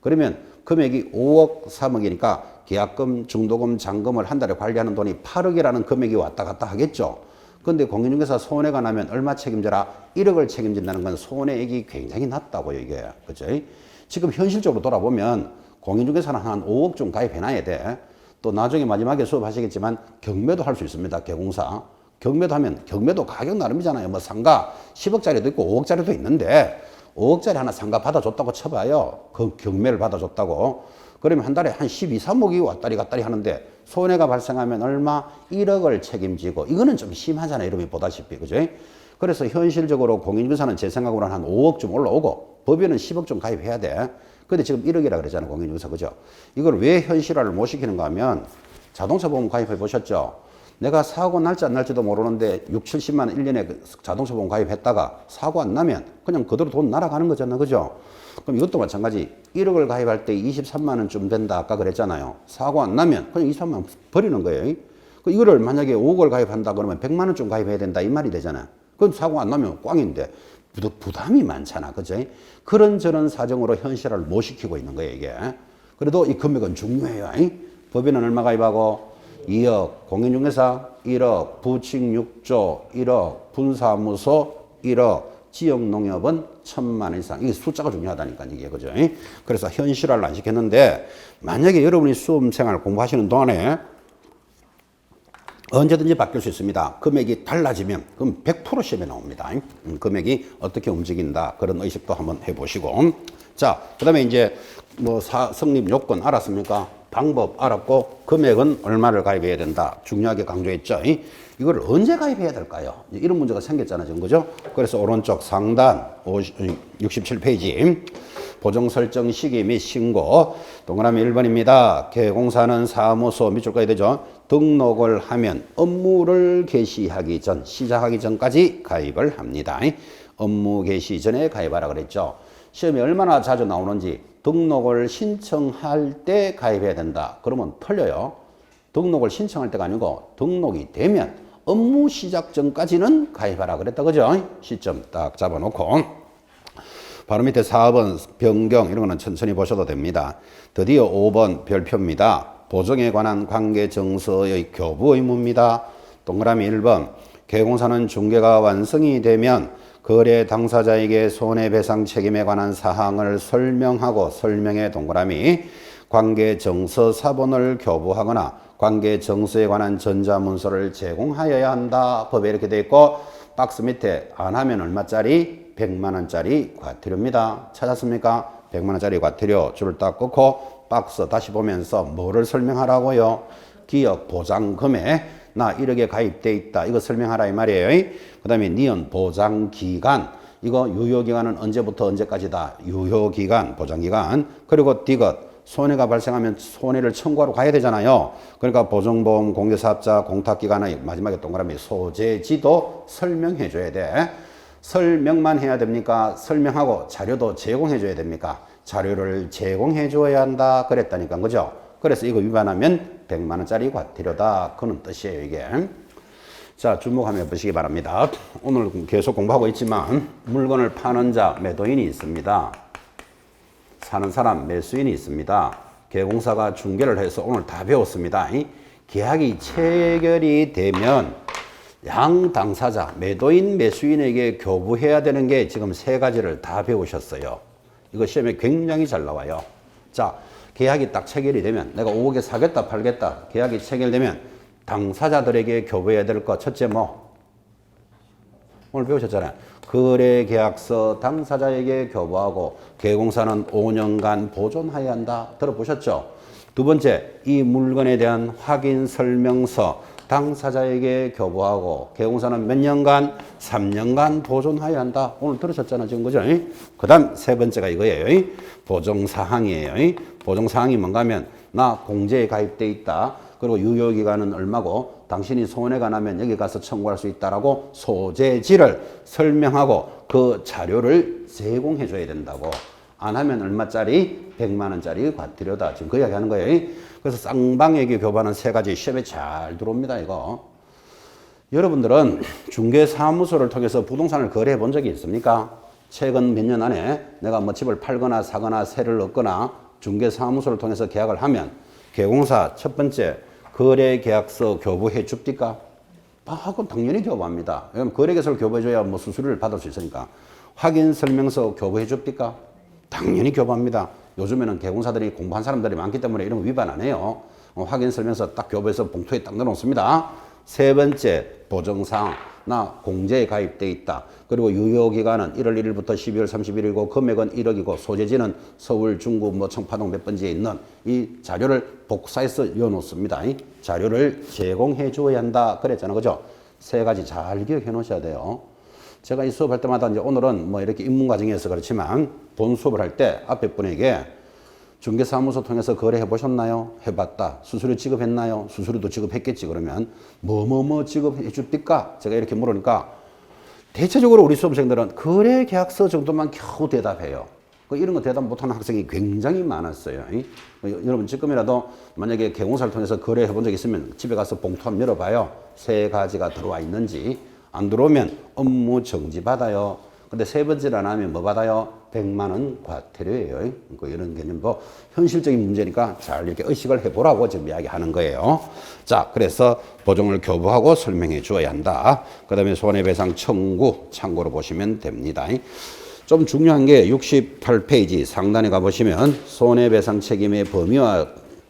그러면 금액이 5억, 3억이니까 계약금, 중도금, 잔금을 한 달에 관리하는 돈이 8억이라는 금액이 왔다 갔다 하겠죠. 근데 공인중개사 손해가 나면 얼마 책임져라? 1억을 책임진다는 건 손해액이 굉장히 낮다고요, 이게. 그죠? 지금 현실적으로 돌아보면 공인중개사는 한 5억 좀 가입해놔야 돼. 또 나중에 마지막에 수업하시겠지만 경매도 할 수 있습니다, 개공사. 경매도 하면 경매도 가격 나름이잖아요. 뭐 상가 10억짜리도 있고 5억짜리도 있는데 5억짜리 하나 상가 받아줬다고 쳐봐요. 그 경매를 받아줬다고. 그러면 한 달에 한 12, 3억이 왔다리 갔다리 하는데 손해가 발생하면 얼마? 1억을 책임지고. 이거는 좀 심하잖아요, 여러분이 보다시피. 그죠? 그래서 현실적으로 공인중개사는 제 생각으로는 한 5억 좀 올라오고 법인은 10억 좀 가입해야 돼. 근데 지금 1억이라 그러잖아요, 공인중개사. 그죠? 이걸 왜 현실화를 못 시키는가 하면 자동차 보험 가입해 보셨죠? 내가 사고 날지 안 날지도 모르는데 6, 70만 원 1년에 자동차 보험 가입했다가 사고 안 나면 그냥 그대로 돈 날아가는 거잖아. 그죠? 그럼 이것도 마찬가지. 1억을 가입할 때 23만 원쯤 된다. 아까 그랬잖아요. 사고 안 나면 그냥 23만 원 버리는 거예요. 이거를 만약에 5억을 가입한다 그러면 100만 원쯤 가입해야 된다. 이 말이 되잖아. 그럼 사고 안 나면 꽝인데 부담이 많잖아. 그죠? 그런저런 사정으로 현실화를 못 시키고 있는 거예요, 이게. 그래도 이 금액은 중요해요. 법인은 얼마 가입하고? 2억, 공인중개사 1억, 부칙 6조 1억, 분사무소 1억, 지역농협은 1,000만 원 이상. 이게 숫자가 중요하다니까, 이게. 그죠? 그래서 현실화를 안 시켰는데, 만약에 여러분이 수험생활 공부하시는 동안에 언제든지 바뀔 수 있습니다. 금액이 달라지면, 그럼 100% 시험에 나옵니다. 금액이 어떻게 움직인다. 그런 의식도 한번 해보시고. 자, 그 다음에 이제 뭐 성립 요건 알았습니까? 방법 알았고 금액은 얼마를 가입해야 된다. 중요하게 강조했죠. 이걸 언제 가입해야 될까요? 이런 문제가 생겼잖아요, 지금. 그죠? 그래서 오른쪽 상단 67페이지 보정 설정 시기 및 신고 동그라미 1번입니다. 개공사는 사무소 밑줄 가야 되죠. 등록을 하면 업무를 개시하기 전, 시작하기 전까지 가입을 합니다. 업무 개시 전에 가입하라 그랬죠. 시험이 얼마나 자주 나오는지 등록을 신청할 때 가입해야 된다. 그러면 틀려요. 등록을 신청할 때가 아니고 등록이 되면 업무 시작 전까지는 가입하라 그랬다. 그죠? 시점 딱 잡아놓고 바로 밑에 4번 변경 이런 거는 천천히 보셔도 됩니다. 드디어 5번 별표입니다. 보정에 관한 관계 정서의 교부 의무입니다. 동그라미 1번 개공사는 중개가 완성이 되면 거래 당사자에게 손해배상 책임에 관한 사항을 설명하고 설명의 동그라미 관계 정서 사본을 교부하거나 관계 정서에 관한 전자문서를 제공하여야 한다. 법에 이렇게 되어 있고 박스 밑에 안 하면 얼마짜리? 100만 원짜리 과태료입니다. 찾았습니까? 100만 원짜리 과태료 줄을 딱 끊고 박스 다시 보면서 뭐를 설명하라고요? 기업 보장 금액 나 1억에 가입돼 있다. 이거 설명하라 이 말이에요. 그 다음에 니은 보장기간. 이거 유효기간은 언제부터 언제까지다. 유효기간, 보장기간. 그리고 디귿. 손해가 발생하면 손해를 청구하러 가야 되잖아요. 그러니까 보증보험 공개사업자 공탁기간의 마지막에 동그라미 소재지도 설명해 줘야 돼. 설명만 해야 됩니까? 설명하고 자료도 제공해 줘야 됩니까? 자료를 제공해 줘야 한다. 그랬다니까. 그죠? 그래서 이거 위반하면 100만 원짜리 과태료다. 그런 뜻이에요, 이게. 자, 주목하며 보시기 바랍니다. 오늘 계속 공부하고 있지만 물건을 파는 자, 매도인이 있습니다. 사는 사람, 매수인이 있습니다. 개공사가 중개를 해서 오늘 다 배웠습니다. 계약이 체결이 되면 양 당사자, 매도인, 매수인에게 교부해야 되는 게 지금 세 가지를 다 배우셨어요. 이거 시험에 굉장히 잘 나와요. 자, 계약이 딱 체결이 되면 내가 5억에 사겠다 팔겠다 계약이 체결되면 당사자들에게 교부해야 될 것 첫째 뭐? 오늘 배우셨잖아요. 거래계약서 당사자에게 교부하고 개공사는 5년간 보존해야 한다. 들어보셨죠? 두 번째, 이 물건에 대한 확인 설명서 당사자에게 교부하고 개공사는 몇 년간? 3년간 보존하여야 한다. 오늘 들으셨잖아 지금 그죠? 그 다음 세 번째가 이거예요. 보정사항이에요. 보정사항이 뭔가 하면 나 공제에 가입돼 있다. 그리고 유효기간은 얼마고 당신이 손해가 나면 여기 가서 청구할 수 있다라고 소재지를 설명하고 그 자료를 제공해 줘야 된다고. 안 하면 얼마짜리? 100만 원짜리 과태료다. 지금 그 이야기 하는 거예요. 그래서 쌍방에게 교부하는 세 가지 시험에 잘 들어옵니다, 이거. 여러분들은 중개사무소를 통해서 부동산을 거래해 본 적이 있습니까? 최근 몇 년 안에 내가 뭐 집을 팔거나 사거나 세를 얻거나 중개사무소를 통해서 계약을 하면 개공사 첫 번째 거래 계약서 교부해 줍니까? 그럼 당연히 교부합니다. 왜냐면 거래 계약서를 교부해 줘야 뭐 수수료를 받을 수 있으니까. 확인 설명서 교부해 줍니까? 당연히 교부합니다. 요즘에는 개공사들이 공부한 사람들이 많기 때문에 이런 거 위반 안 해요. 확인 설명서 딱 교부해서 봉투에 딱 넣어놓습니다. 세 번째 보정사항. 나 공제에 가입돼 있다. 그리고 유효기간은 1월 1일부터 12월 31일이고 금액은 1억이고 소재지는 서울, 중구, 뭐 청파동 몇 번지에 있는 이 자료를 복사해서 이어놓습니다. 이 자료를 제공해 줘야 한다. 그랬잖아. 그죠? 세 가지 잘 기억해 놓으셔야 돼요. 제가 이 수업할 때마다 이제 오늘은 뭐 이렇게 입문 과정에서 그렇지만 본 수업을 할 때 앞에 분에게 중개사무소 통해서 거래해 보셨나요? 해봤다. 수수료 지급했나요? 수수료도 지급했겠지. 그러면 뭐 지급해 줍니까? 제가 이렇게 물으니까 대체적으로 우리 수험생들은 거래 계약서 정도만 겨우 대답해요. 이런 거 대답 못하는 학생이 굉장히 많았어요. 여러분 지금이라도 만약에 개공사를 통해서 거래해 본 적 있으면 집에 가서 봉투 한번 열어봐요. 세 가지가 들어와 있는지. 안 들어오면 업무 정지 받아요. 근데 세 번째를 안 하면 뭐 받아요? 100만 원 과태료예요. 이런 개념도 현실적인 문제니까 잘 이렇게 의식을 해보라고 지금 이야기하는 거예요. 자, 그래서 보정을 교부하고 설명해 주어야 한다. 그 다음에 손해배상 청구 참고로 보시면 됩니다. 좀 중요한 게 68페이지 상단에 가보시면 손해배상 책임의 범위와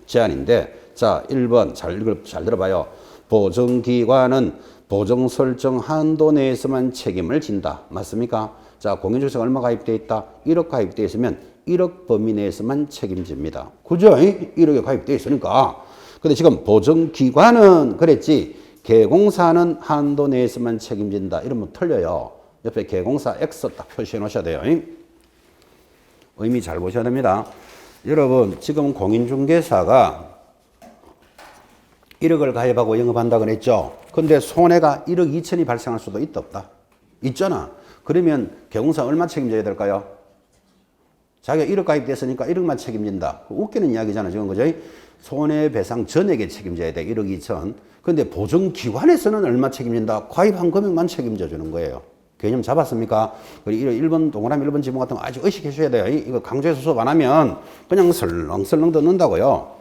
제한인데, 자, 1번 잘 들어봐요. 보정기관은 보정 설정 한도 내에서만 책임을 진다. 맞습니까? 자, 공인중개사가 얼마 가입되어 있다? 1억 가입되어 있으면 1억 범위 내에서만 책임집니다. 그죠? 1억에 가입되어 있으니까. 근데 지금 보정기관은 그랬지, 개공사는 한도 내에서만 책임진다. 이러면 틀려요. 옆에 개공사 X 딱 표시해 놓으셔야 돼요. 의미 잘 보셔야 됩니다. 여러분, 지금 공인중개사가 1억을 가입하고 영업한다고 했죠. 근데 손해가 1억 2천이 발생할 수도 있다 없다? 있잖아. 그러면 개공사 얼마 책임져야 될까요? 자기가 1억 가입됐으니까 1억만 책임진다. 웃기는 이야기잖아 지금. 그죠? 손해배상 전액에 책임져야 돼. 1억 2천. 근데 보정기관에서는 얼마 책임진다? 가입한 금액만 책임져 주는 거예요. 개념 잡았습니까? 그리고 1번 동그라미 1번 지문 같은 거 아주 의식해 줘야 돼요. 이거 강조해서 수업 안 하면 그냥 설렁설렁 듣는다고요.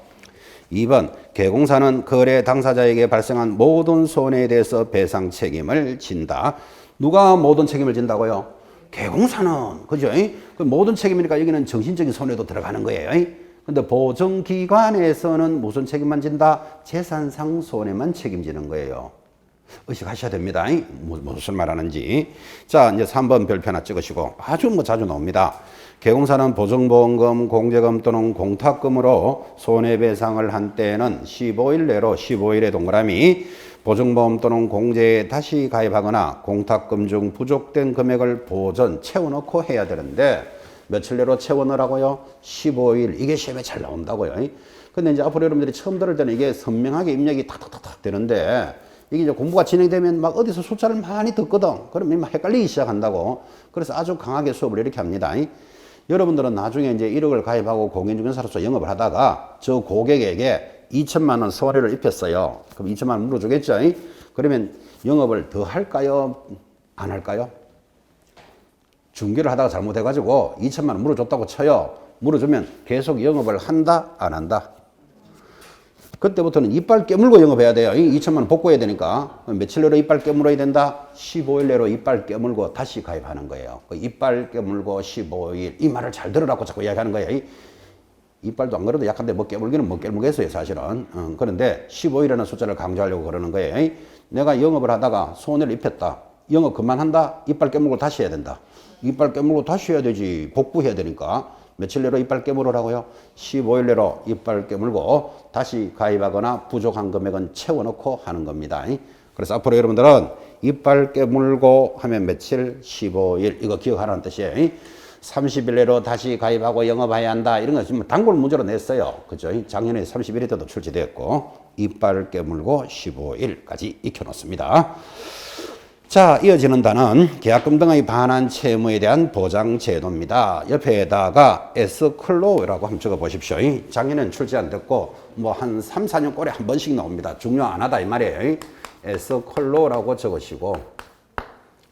2번 개공사는 거래 당사자에게 발생한 모든 손해에 대해서 배상 책임을 진다. 누가 모든 책임을 진다고요? 개공사는. 그죠? 그 모든 책임이니까 여기는 정신적인 손해도 들어가는 거예요. 근데 보정기관에서는 무슨 책임만 진다? 재산상 손해만 책임지는 거예요. 의식하셔야 됩니다. 무슨 말 하는지. 자, 이제 3번 별표 하나 찍으시고, 아주 자주 나옵니다. 개공사는 보증보험금, 공제금 또는 공탁금으로 손해배상을 한 때에는 15일 내로 15일의 동그라미 보증보험 또는 공제에 다시 가입하거나 공탁금 중 부족된 금액을 보전 채워넣고 해야 되는데 며칠 내로 채워넣으라고요? 15일. 이게 시험에 잘 나온다고요. 근데 이제 앞으로 여러분들이 처음 들을 때는 이게 선명하게 입력이 탁탁탁탁 되는데 이게 이제 공부가 진행되면 막 어디서 숫자를 많이 듣거든. 그러면 막 헷갈리기 시작한다고. 그래서 아주 강하게 수업을 이렇게 합니다. 여러분들은 나중에 이제 1억을 가입하고 공인중개사로서 영업을 하다가 저 고객에게 2천만 원 손해를 입혔어요. 그럼 2천만 원 물어주겠죠? 그러면 영업을 더 할까요? 안 할까요? 중개를 하다가 잘못해가지고 2천만 원 물어줬다고 쳐요. 물어주면 계속 영업을 한다? 안 한다? 그때부터는 이빨 깨물고 영업해야 돼요. 2천만 원 복구해야 되니까. 며칠 내로 이빨 깨물어야 된다? 15일 내로 이빨 깨물고 다시 가입하는 거예요. 이빨 깨물고 15일. 이 말을 잘 들으라고 자꾸 이야기하는 거예요. 이빨도 안 그래도 약한데 뭐 깨물기는 뭐 깨물겠어요, 사실은. 그런데 15일이라는 숫자를 강조하려고 그러는 거예요. 내가 영업을 하다가 손해를 입혔다. 영업 그만한다? 이빨 깨물고 다시 해야 된다. 이빨 깨물고 다시 해야 되지. 복구해야 되니까. 며칠 내로 이빨 깨물으라고요? 15일 내로 이빨 깨물고 다시 가입하거나 부족한 금액은 채워넣고 하는 겁니다. 그래서 앞으로 여러분들은 이빨 깨물고 하면 며칠? 15일. 이거 기억하라는 뜻이에요. 30일 내로 다시 가입하고 영업해야 한다. 이런 거 지금 단골 문제로 냈어요. 그죠? 작년에 31일 때도 출제됐고, 이빨 깨물고 15일까지 익혀놓습니다. 자, 이어지는 단은 계약금 등의 반환 채무에 대한 보장 제도입니다. 옆에다가 에스클로우라고 한번 적어 보십시오. 작년에는 출제 안 됐고, 뭐 한 3, 4년 꼴에 한 번씩 나옵니다. 중요 안 하다 이 말이에요. 에스클로우라고 적으시고,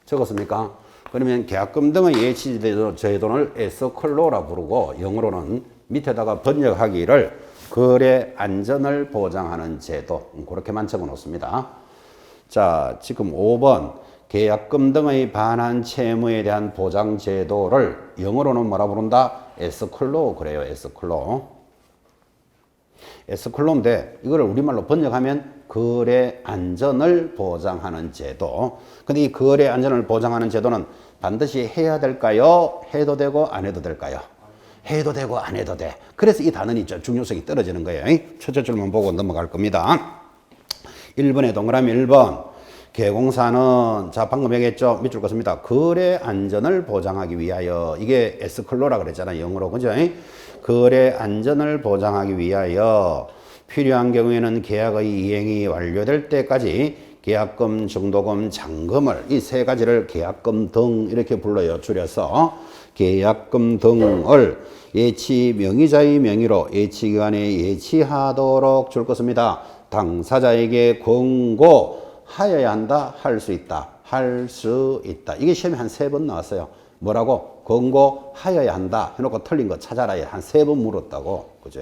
적었습니까? 그러면 계약금 등의 예치 제도를 에스클로우라 부르고, 영어로는 밑에다가 번역하기를 거래 안전을 보장하는 제도, 그렇게만 적어 놓습니다. 자, 지금 5번 계약금 등의 반환 채무에 대한 보장 제도를 영어로는 뭐라 부른다? 에스클로우 그래요. 에스클로우. 에스클로우인데 이거를 우리말로 번역하면 거래 안전을 보장하는 제도. 근데 이 거래 안전을 보장하는 제도는 반드시 해야 될까요? 해도 되고 안 해도 될까요? 해도 되고 안 해도 돼. 그래서 이 단원이 중요성이 떨어지는 거예요. 첫째 줄만 보고 넘어갈 겁니다. 1번에 동그라미 1번. 계공사는 자 방금 얘기했죠. 밑줄 껐습니다. 거래 안전을 보장하기 위하여. 이게 에스클로라 그랬잖아요. 영어로. 그죠? 거래 안전을 보장하기 위하여 필요한 경우에는 계약의 이행이 완료될 때까지 계약금, 정도금, 잔금을 이 세 가지를 계약금 등 이렇게 불러요. 줄여서 계약금 등을 예치 명의자의 명의로 예치기간에 예치하도록 줄 것입니다. 당사자에게 권고하여야 한다. 할 수 있다. 할 수 있다. 이게 시험에 한 3번 나왔어요. 뭐라고? 권고하여야 한다. 해놓고 틀린 거 찾아라. 한 3번 물었다고. 그죠?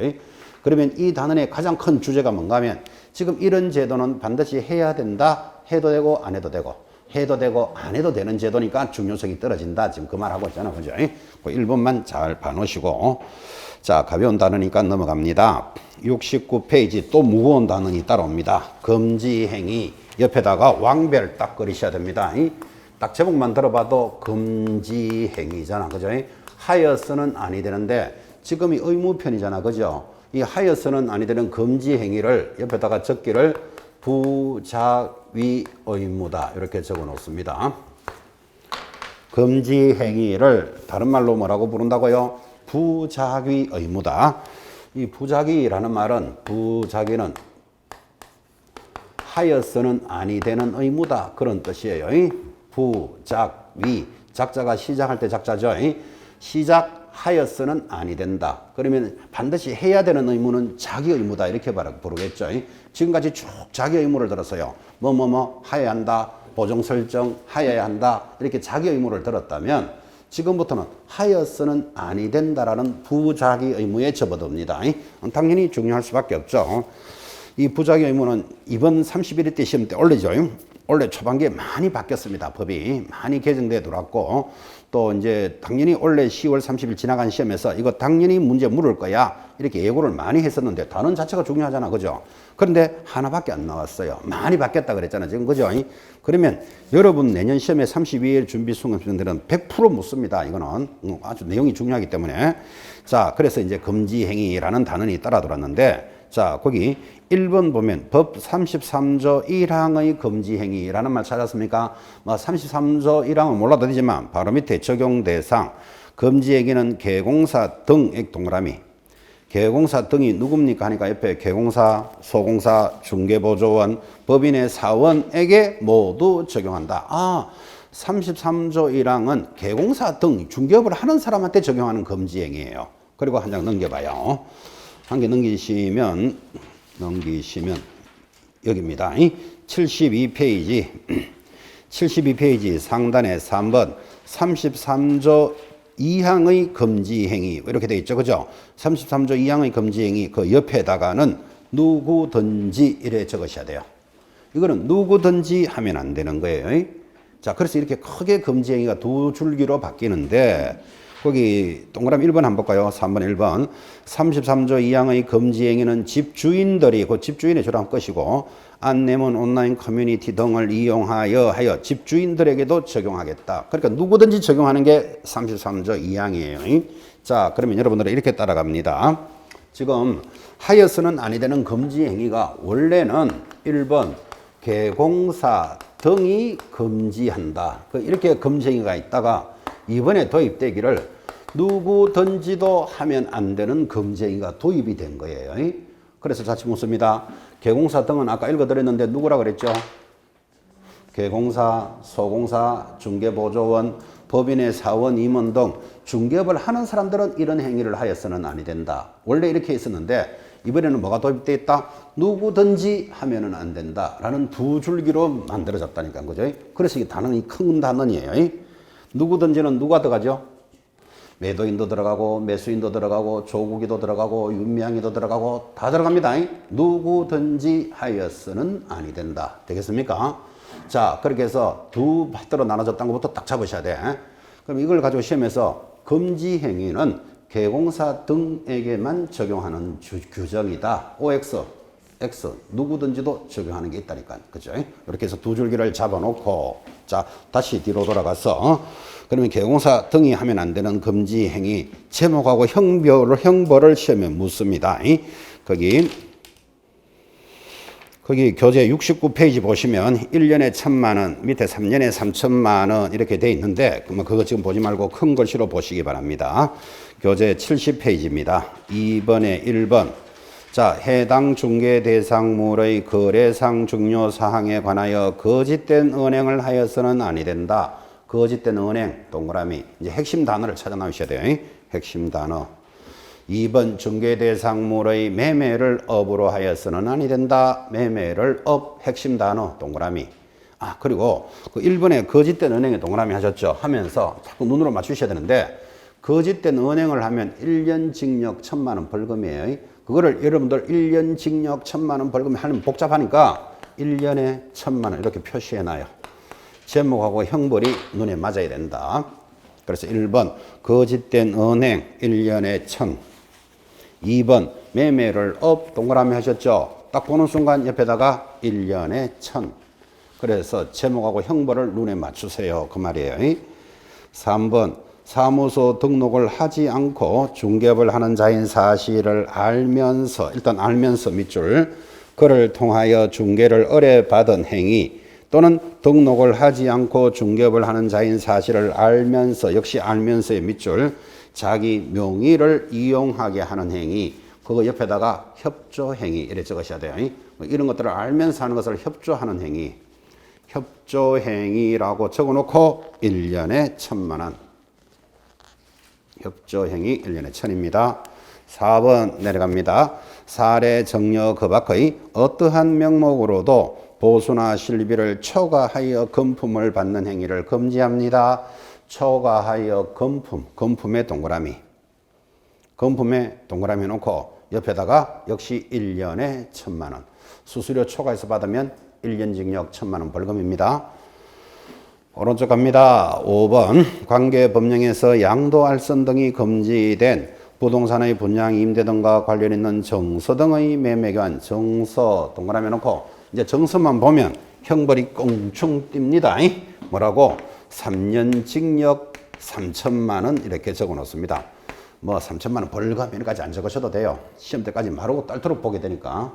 그러면 이 단원의 가장 큰 주제가 뭔가 하면 지금 이런 제도는 반드시 해야 된다. 해도 되고 안 해도 되고. 해도 되고 안 해도 되는 제도니까 중요성이 떨어진다. 지금 그 말하고 있잖아. 그죠? 그 1번만 잘 봐놓으시고. 자, 가벼운 단어니까 넘어갑니다. 69페이지 또 무거운 단어가 따라옵니다. 금지행위. 옆에다가 왕별 딱 그리셔야 됩니다. 딱 제목만 들어봐도 금지행위잖아. 그죠? 하여서는 아니 되는데 지금이 의무편이잖아. 그죠? 이 하여서는 아니 되는 금지행위를 옆에다가 적기를 부작위 의무다. 이렇게 적어 놓습니다. 금지행위를 다른 말로 뭐라고 부른다고요? 부작위 의무다. 이 부작위라는 말은 부작위는 하여서는 아니 되는 의무다. 그런 뜻이에요. 부작위. 작자가 시작할 때 작자죠. 시작하여서는 아니 된다. 그러면 반드시 해야 되는 의무는 자기 의무다. 이렇게 부르겠죠. 지금까지 쭉 자기 의무를 들었어요. 하여야 한다. 보정 설정 하여야 한다. 이렇게 자기 의무를 들었다면 지금부터는 하여서는 아니 된다라는 부작위 의무에 접어듭니다. 당연히 중요할 수밖에 없죠. 이 부작위 의무는 이번 31일 때 시험 때 올리죠. 올해 초반기에 많이 바뀌었습니다. 법이 많이 개정돼 들어왔고 또 이제 당연히 올해 10월 30일 지나간 시험에서 이거 당연히 문제 물을 거야 이렇게 예고를 많이 했었는데 단원 자체가 중요하잖아. 그죠? 그런데 하나밖에 안 나왔어요. 많이 바뀌었다 그랬잖아. 지금 그죠? 그러면 여러분 내년 시험에 32일 준비 수험생들은 100% 묻습니다. 이거는 아주 내용이 중요하기 때문에. 자, 그래서 이제 금지행위라는 단원이 따라 들었는데 자, 거기 1번 보면 법 33조 1항의 금지행위라는 말 찾았습니까? 33조 1항은 몰라도 되지만 바로 밑에 적용 대상 금지행위는 개공사 등의 동그라미 개공사 등이 누굽니까 하니까 옆에 개공사, 소공사, 중개보조원, 법인의 사원에게 모두 적용한다. 33조 1항은 개공사 등 중개업을 하는 사람한테 적용하는 금지행위예요. 그리고 한 장 넘겨봐요. 한 개 넘기시면 여기입니다. 72페이지 72페이지 상단에 3번 33조 2항의 금지행위 이렇게 되어 있죠. 그죠? 33조 2항의 금지행위 그 옆에다가는 누구든지 이래 적으셔야 돼요. 이거는 누구든지 하면 안 되는 거예요. 자, 그래서 이렇게 크게 금지행위가 두 줄기로 바뀌는데 거기 동그라미 1번 한번 볼까요? 3번 1번 33조 2항의 금지행위는 집주인들이 그 집주인의 줄 한번 끄시고 안내문 온라인 커뮤니티 등을 이용하여 집주인들에게도 적용하겠다. 그러니까 누구든지 적용하는 게 33조 2항이에요. 자, 그러면 여러분들은 이렇게 따라갑니다. 지금 하여서는 아니 되는 금지 행위가 원래는 1번 개공사 등이 금지한다. 이렇게 금지 행위가 있다가 이번에 도입되기를 누구든지도 하면 안 되는 금지 행위가 도입이 된 거예요. 그래서 자칫 묻습니다. 개공사 등은 아까 읽어드렸는데 누구라 그랬죠? 개공사, 소공사, 중개보조원, 법인의 사원, 임원 등 중개업을 하는 사람들은 이런 행위를 하여서는 아니 된다. 원래 이렇게 있었는데 이번에는 뭐가 도입되어 있다? 누구든지 하면은 안 된다. 라는 두 줄기로 만들어졌다니까. 그죠? 그래서 이 단어는 큰 단어이에요. 누구든지는 누가 들어가죠? 매도인도 들어가고, 매수인도 들어가고, 조국이도 들어가고, 윤미향이도 들어가고, 다 들어갑니다. 누구든지 하여서는 아니 된다. 되겠습니까? 자, 그렇게 해서 두 파트로 나눠졌다는 것부터 딱 잡으셔야 돼. 그럼 이걸 가지고 시험에서 금지 행위는 개공사 등에게만 적용하는 규정이다. OX, X, 누구든지도 적용하는 게 있다니까. 그죠? 이렇게 해서 두 줄기를 잡아놓고, 자, 다시 뒤로 돌아가서, 그러면 개공사 등이 하면 안 되는 금지 행위, 제목하고 형벌을 시험에 묻습니다. 거기 교재 69페이지 보시면 1년에 1,000만 원, 밑에 3년에 3,000만 원 이렇게 돼 있는데 그거 지금 보지 말고 큰 글씨로 보시기 바랍니다. 교재 70페이지입니다. 2번에 1번. 자, 해당 중개 대상물의 거래상 중요 사항에 관하여 거짓된 은행을 하여서는 아니 된다. 거짓된 은행, 동그라미. 이제 핵심 단어를 찾아 나오셔야 돼요. 핵심 단어. 2번 중개대상물의 매매를 업으로 하여서는 아니 된다. 매매를 업, 핵심 단어, 동그라미. 아, 그리고 그 1번에 거짓된 은행에 동그라미 하셨죠? 하면서 자꾸 눈으로 맞추셔야 되는데 거짓된 은행을 하면 1년 징역 1,000만 원 벌금이에요. 그거를 여러분들 1년 징역 1,000만 원 벌금이 하면 복잡하니까 1년에 1,000만 원 이렇게 표시해놔요. 제목하고 형벌이 눈에 맞아야 된다. 그래서 1번 거짓된 은행 1년에 1,000. 2번 매매를 업 동그라미 하셨죠. 딱 보는 순간 옆에다가 1년에 1,000. 그래서 제목하고 형벌을 눈에 맞추세요. 그 말이에요. 3번 사무소 등록을 하지 않고 중개업을 하는 자인 사실을 알면서, 일단 알면서 밑줄, 그를 통하여 중개를 의뢰받은 행위 또는 등록을 하지 않고 중개업을 하는 자인 사실을 알면서, 역시 알면서의 밑줄, 자기 명의를 이용하게 하는 행위, 그거 옆에다가 협조행위 이렇게 적으셔야 돼요. 이런 것들을 알면서 하는 것을 협조하는 행위, 협조행위라고 적어놓고 1년에 1,000만 원. 협조행위 1년에 1,000입니다. 4번 내려갑니다. 사례 정려 그 밖의 어떠한 명목으로도 보수나 실비를 초과하여 금품을 받는 행위를 금지합니다. 초과하여 금품의 동그라미. 금품에 동그라미 놓고 옆에다가 역시 1년에 1,000만 원. 수수료 초과해서 받으면 1년 징역 1,000만 원 벌금입니다. 오른쪽 갑니다. 5번 관계법령에서 양도알선 등이 금지된 부동산의 분양, 임대 등과 관련 있는 정서 등의 매매교환, 정서 동그라미 놓고 이제 정서만 보면 형벌이 꽁충 띕니다. 뭐라고? 3년 징역 3,000만 원 이렇게 적어 놓습니다. 뭐 3,000만 원 벌금 이렇게까지 안 적으셔도 돼요. 시험 때까지 마르고 딸도록 보게 되니까.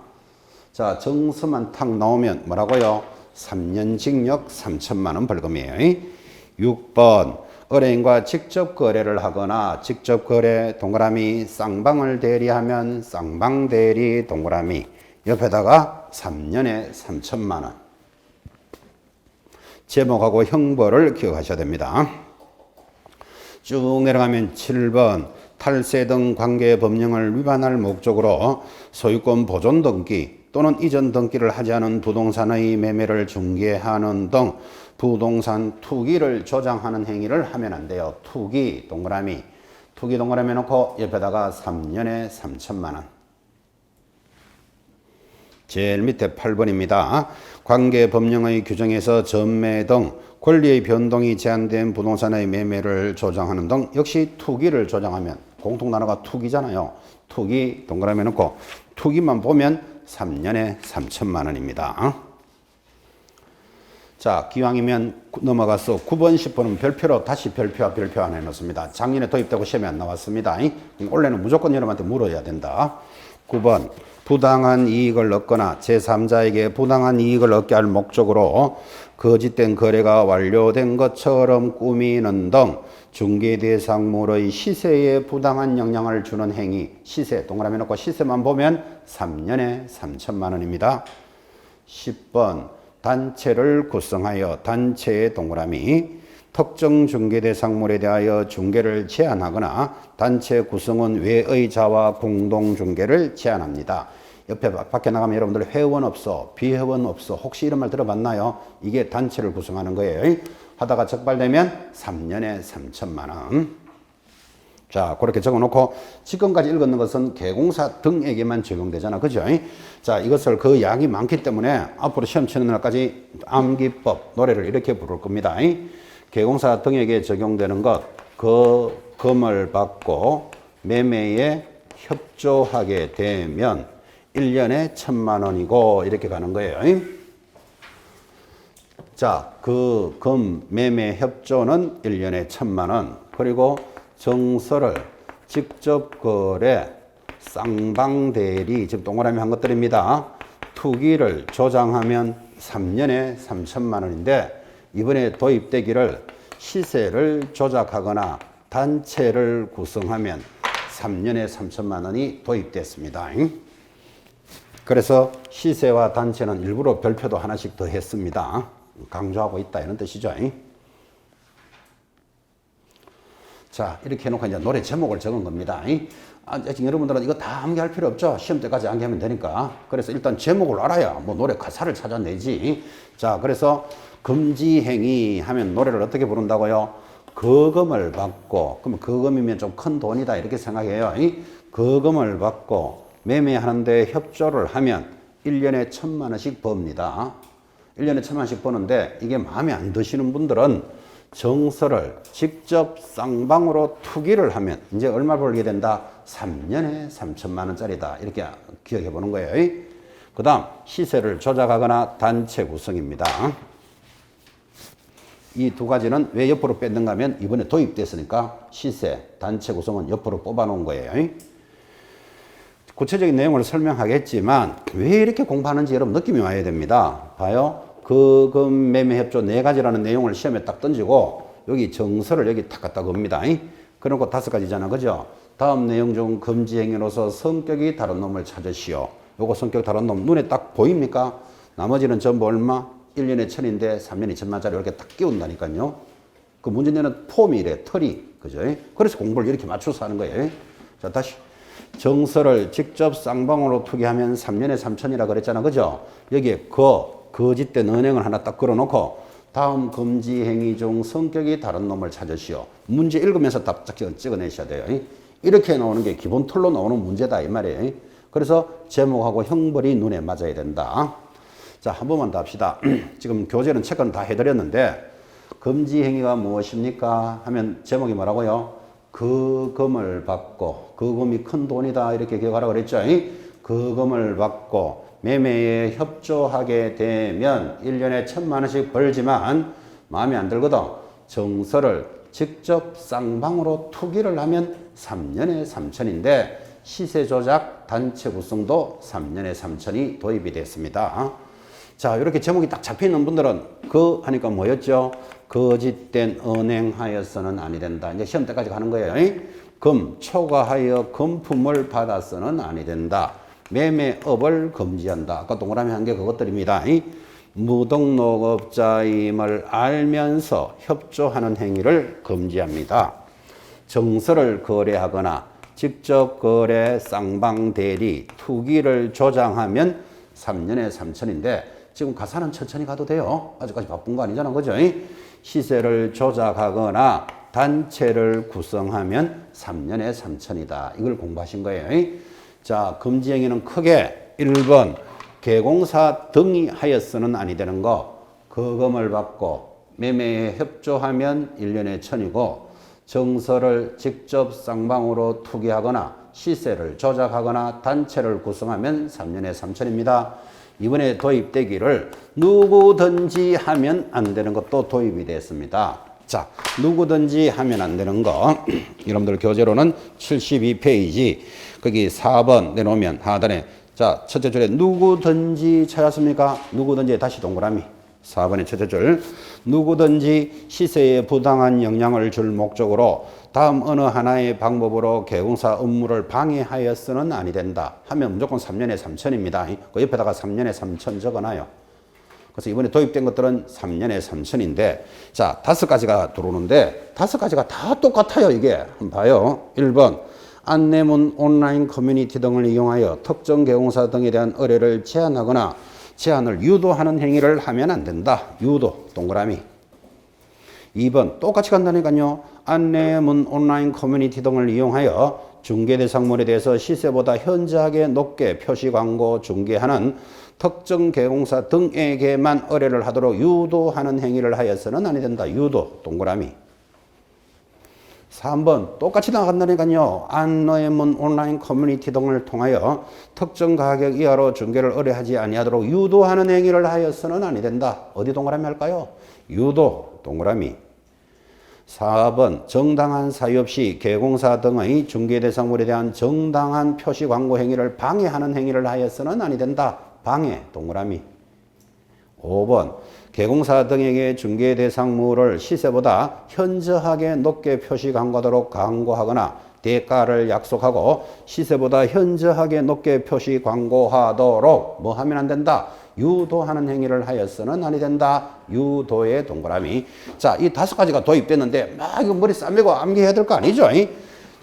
자, 정서만 탁 나오면 뭐라고요? 3년 징역 3,000만 원 벌금이에요. 6번 의뢰인과 직접 거래를 하거나 직접 거래 동그라미, 쌍방을 대리하면 쌍방 대리 동그라미, 옆에다가 3년에 3,000만 원. 제목하고 형벌을 기억하셔야 됩니다. 쭉 내려가면 7번 탈세 등 관계법령을 위반할 목적으로 소유권 보존 등기 또는 이전 등기를 하지 않은 부동산의 매매를 중개하는 등 부동산 투기를 조장하는 행위를 하면 안 돼요. 투기 동그라미, 투기 동그라미 놓고 옆에다가 3년에 3,000만 원. 제일 밑에 8번입니다. 관계법령의 규정에서 전매 등 권리의 변동이 제한된 부동산의 매매를 조장하는 등 역시 투기를 조장하면 공통단어가 투기잖아요. 투기 동그라미 놓고 투기만 보면 3년에 3,000만 원입니다. 자, 기왕이면 넘어가서 9번, 10번은 별표로 다시 별표와 별표 안에 넣습니다. 작년에 도입되고 시험에 안 나왔습니다. 원래는 무조건 여러분한테 물어야 된다. 9번, 부당한 이익을 얻거나 제3자에게 부당한 이익을 얻게 할 목적으로 거짓된 거래가 완료된 것처럼 꾸미는 등 중개대상물의 시세에 부당한 영향을 주는 행위. 시세, 동그라미 놓고 시세만 보면 3년에 3천만 원입니다. 10번, 단체를 구성하여 단체의 동그라미 특정 중개대상물에 대하여 중개를 제한하거나 단체 구성원 외의 자와 공동 중개를 제한합니다. 옆에 밖에 나가면 여러분들 회원 없어, 비회원 없어, 혹시 이런 말 들어봤나요? 이게 단체를 구성하는 거예요. 하다가 적발되면 3년에 3천만 원. 자, 그렇게 적어놓고 지금까지 읽었는 것은 개공사 등에게만 적용되잖아. 그죠? 자, 이것을 그 양이 많기 때문에 앞으로 시험 치는 날까지 암기법, 노래를 이렇게 부를 겁니다. 개공사 등에게 적용되는 것, 그 금을 받고 매매에 협조하게 되면 1년에 1,000만 원이고 이렇게 가는 거예요. 자, 그 금 매매 협조는 1년에 1,000만 원. 그리고 정서를 직접 거래, 쌍방대리, 지금 동그라미 한 것들입니다. 투기를 조장하면 3년에 3천만 원인데 이번에 도입되기를 시세를 조작하거나 단체를 구성하면 3년에 3천만 원이 도입됐습니다. 그래서 시세와 단체는 일부러 별표도 하나씩 더 했습니다. 강조하고 있다 이런 뜻이죠. 자, 이렇게 해놓고 이제 노래 제목을 적은 겁니다. 지금 여러분들은 이거 다 암기할 필요 없죠? 시험 때까지 암기하면 되니까. 그래서 일단 제목을 알아야 뭐 노래 가사를 찾아내지. 자, 그래서 금지행위 하면 노래를 어떻게 부른다고요? 거금을 받고, 그러면 거금이면 좀 큰 돈이다 이렇게 생각해요. 거금을 받고 매매하는데 협조를 하면 1년에 1,000만 원씩 법니다. 1년에 1,000만 원씩 버는데 이게 마음에 안 드시는 분들은 정서를 직접 쌍방으로 투기를 하면 이제 얼마 벌게 된다? 3년에 3천만 원짜리다. 이렇게 기억해 보는 거예요. 그 다음 시세를 조작하거나 단체 구성입니다. 이 두 가지는 왜 옆으로 뺐는가 하면 이번에 도입됐으니까 시세, 단체 구성은 옆으로 뽑아 놓은 거예요. 구체적인 내용을 설명하겠지만 왜 이렇게 공부하는지 여러분 느낌이 와야 됩니다. 봐요. 거금 매매 협조 4가지라는 내용을 시험에 딱 던지고 여기 정서를 여기 딱 갖다 겁니다. 그러고 5가지잖아. 그죠? 다음 내용 중 금지 행위로서 성격이 다른 놈을 찾으시오. 요거 성격 다른 놈 눈에 딱 보입니까? 나머지는 전부 얼마? 1년에 1,000인데 3년에 2천만짜리 이렇게 딱 끼운다니까요. 그 문제 내는 폼이래, 털이. 그죠? 그래서 공부를 이렇게 맞춰서 하는 거예요. 자, 다시. 정서를 직접 쌍방으로 투기하면 3년에 3천이라 그랬잖아. 그죠? 여기에 거짓된 은행을 하나 딱 걸어놓고 다음 금지 행위 중 성격이 다른 놈을 찾으시오. 문제 읽으면서 답 찍어내셔야 돼요. 이렇게 나오는 게 기본 툴로 나오는 문제다 이 말이에요. 그래서 제목하고 형벌이 눈에 맞아야 된다. 자, 한 번만 더 합시다. 지금 교재는 책은 다 해드렸는데 금지 행위가 무엇입니까? 하면 제목이 뭐라고요? 그 금을 받고, 그 금이 큰 돈이다 이렇게 기억하라고 그랬죠. 그 금을 받고 매매에 협조하게 되면 1년에 1,000만 원씩 벌지만 마음에 안 들거든. 정서를 직접 쌍방으로 투기를 하면 3년에 3천인데 시세 조작 단체 구성도 3년에 3천이 도입이 됐습니다. 자, 이렇게 제목이 딱 잡혀있는 분들은 그 하니까 뭐였죠? 거짓된 은행하여서는 아니 된다. 이제 시험 때까지 가는 거예요. 금, 초과하여 금품을 받아서는 아니 된다. 매매업을 금지한다. 아까 동그라미 한 게 그것들입니다. 무등록업자임을 알면서 협조하는 행위를 금지합니다. 정서를 거래하거나 직접 거래, 쌍방대리, 투기를 조장하면 3년에 3천인데 지금 가사는 천천히 가도 돼요. 아직까지 바쁜 거 아니잖아. 그죠? 시세를 조작하거나 단체를 구성하면 3년에 3천이다. 이걸 공부하신 거예요. 자, 금지 행위는 크게 1번 개공사 등이 하여서는 아니 되는 거. 거금을 받고 매매에 협조하면 1년에 1,000이고 정서를 직접 쌍방으로 투기하거나 시세를 조작하거나 단체를 구성하면 3년에 3천입니다. 이번에 도입되기를 누구든지 하면 안 되는 것도 도입이 됐습니다. 자, 누구든지 하면 안 되는 거 여러분들 교재로는 72페이지 거기 4번 내놓으면 하단에 자, 첫째 줄에 누구든지 찾았습니까? 누구든지 다시 동그라미 4번의 첫째 줄 누구든지 시세에 부당한 영향을 줄 목적으로 다음 어느 하나의 방법으로 개공사 업무를 방해하여서는 아니 된다 하면 무조건 3년에 3천입니다. 그 옆에다가 3년에 3천 적어놔요. 그래서 이번에 도입된 것들은 3년에 3천인데 자 5가지가 들어오는데 5가지가 다 똑같아요. 이게 한번 봐요. 1번 안내문, 온라인 커뮤니티 등을 이용하여 특정 개공사 등에 대한 의뢰를 제한하거나 제한을 유도하는 행위를 하면 안 된다. 유도 동그라미. 2번 똑같이 간다니까요. 안내문, 온라인 커뮤니티 등을 이용하여 중개 대상물에 대해서 시세보다 현저하게 높게 표시 광고 중개하는 특정 개공사 등에게만 의뢰를 하도록 유도하는 행위를 하여서는 아니 된다. 유도 동그라미. 3번 똑같이 나간다니까요. 안내문, 온라인 커뮤니티 등을 통하여 특정 가격 이하로 중개를 의뢰하지 아니하도록 유도하는 행위를 하여서는 아니 된다. 어디 동그라미 할까요? 유도 동그라미. 4번 정당한 사유 없이 개공사 등의 중개 대상물에 대한 정당한 표시 광고 행위를 방해하는 행위를 하여서는 아니 된다. 방해 동그라미. 5번 개공사 등에게 중개 대상물을 시세보다 현저하게 높게 표시 광고하도록 광고하거나 대가를 약속하고 시세보다 현저하게 높게 표시 광고하도록 뭐 하면 안 된다. 유도하는 행위를 하여서는 아니 된다. 유도의 동그라미. 자, 이 5가지가 도입됐는데 막 이거 머리 싸매고 암기해야 될 거 아니죠?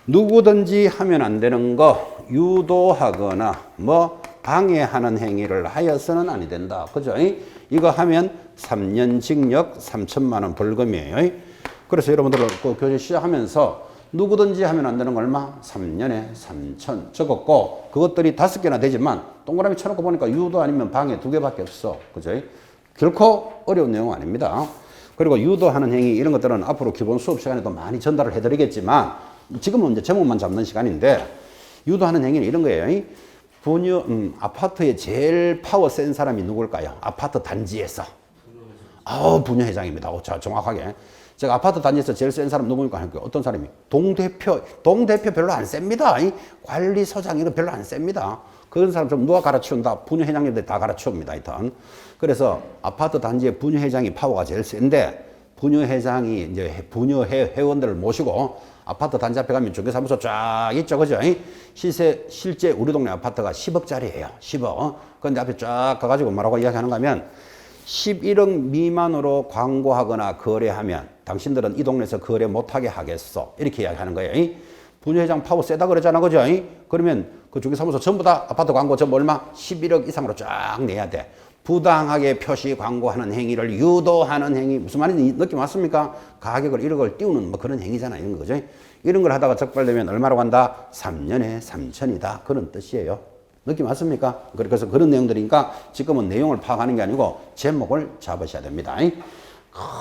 누구든지 하면 안 되는 거 유도하거나 뭐 방해하는 행위를 하여서는 아니 된다. 그죠? 이거 하면 3년 징역 3천만 원 벌금이에요. 그래서 여러분들 그 교재 시작하면서 누구든지 하면 안 되는 거 얼마? 3년에 3천 적었고 그것들이 5개나 되지만 동그라미 쳐놓고 보니까 유도 아니면 방해 2개밖에 없어. 그죠? 결코 어려운 내용 아닙니다. 그리고 유도하는 행위 이런 것들은 앞으로 기본 수업 시간에도 많이 전달을 해드리겠지만 지금은 이제 제목만 잡는 시간인데 유도하는 행위는 이런 거예요. 아파트에 제일 파워 센 사람이 누굴까요? 아파트 단지에서. 분여회장입니다. 자, 정확하게. 제가 아파트 단지에서 제일 센 사람 누구니까 할게요. 어떤 사람이? 동대표 별로 안 셉니다. 관리소장 이거 별로 안 셉니다. 그런 사람 좀 누가 가르치운다? 분여회장님들 다 가르치웁니다. 하여튼. 그래서 아파트 단지의 분여회장이 파워가 제일 센데 분여회장이 이제 분여회 회원들을 모시고 아파트 단지 앞에 가면 중개사무소 쫙 있죠. 그죠? 실제 우리 동네 아파트가 10억짜리예요. 10억. 그런데 앞에 쫙 가가지고 뭐라고 이야기하는가 하면 11억 미만으로 광고하거나 거래하면 당신들은 이 동네에서 거래 못하게 하겠어. 이렇게 이야기하는 거예요. 분여회장 파워 세다 그러잖아. 그죠? 그러면 그 중개사무소 전부 다 아파트 광고 전부 얼마? 11억 이상으로 쫙 내야 돼. 부당하게 표시 광고하는 행위를 유도하는 행위. 무슨 말인지 느낌 왔습니까? 가격을 1억을 띄우는 뭐 그런 행위잖아요. 이런 거죠. 이런 걸 하다가 적발되면 얼마로 간다? 3년에 3천이다. 그런 뜻이에요. 느낌 왔습니까? 그래서 그런 내용들이니까 지금은 내용을 파악하는 게 아니고 제목을 잡으셔야 됩니다.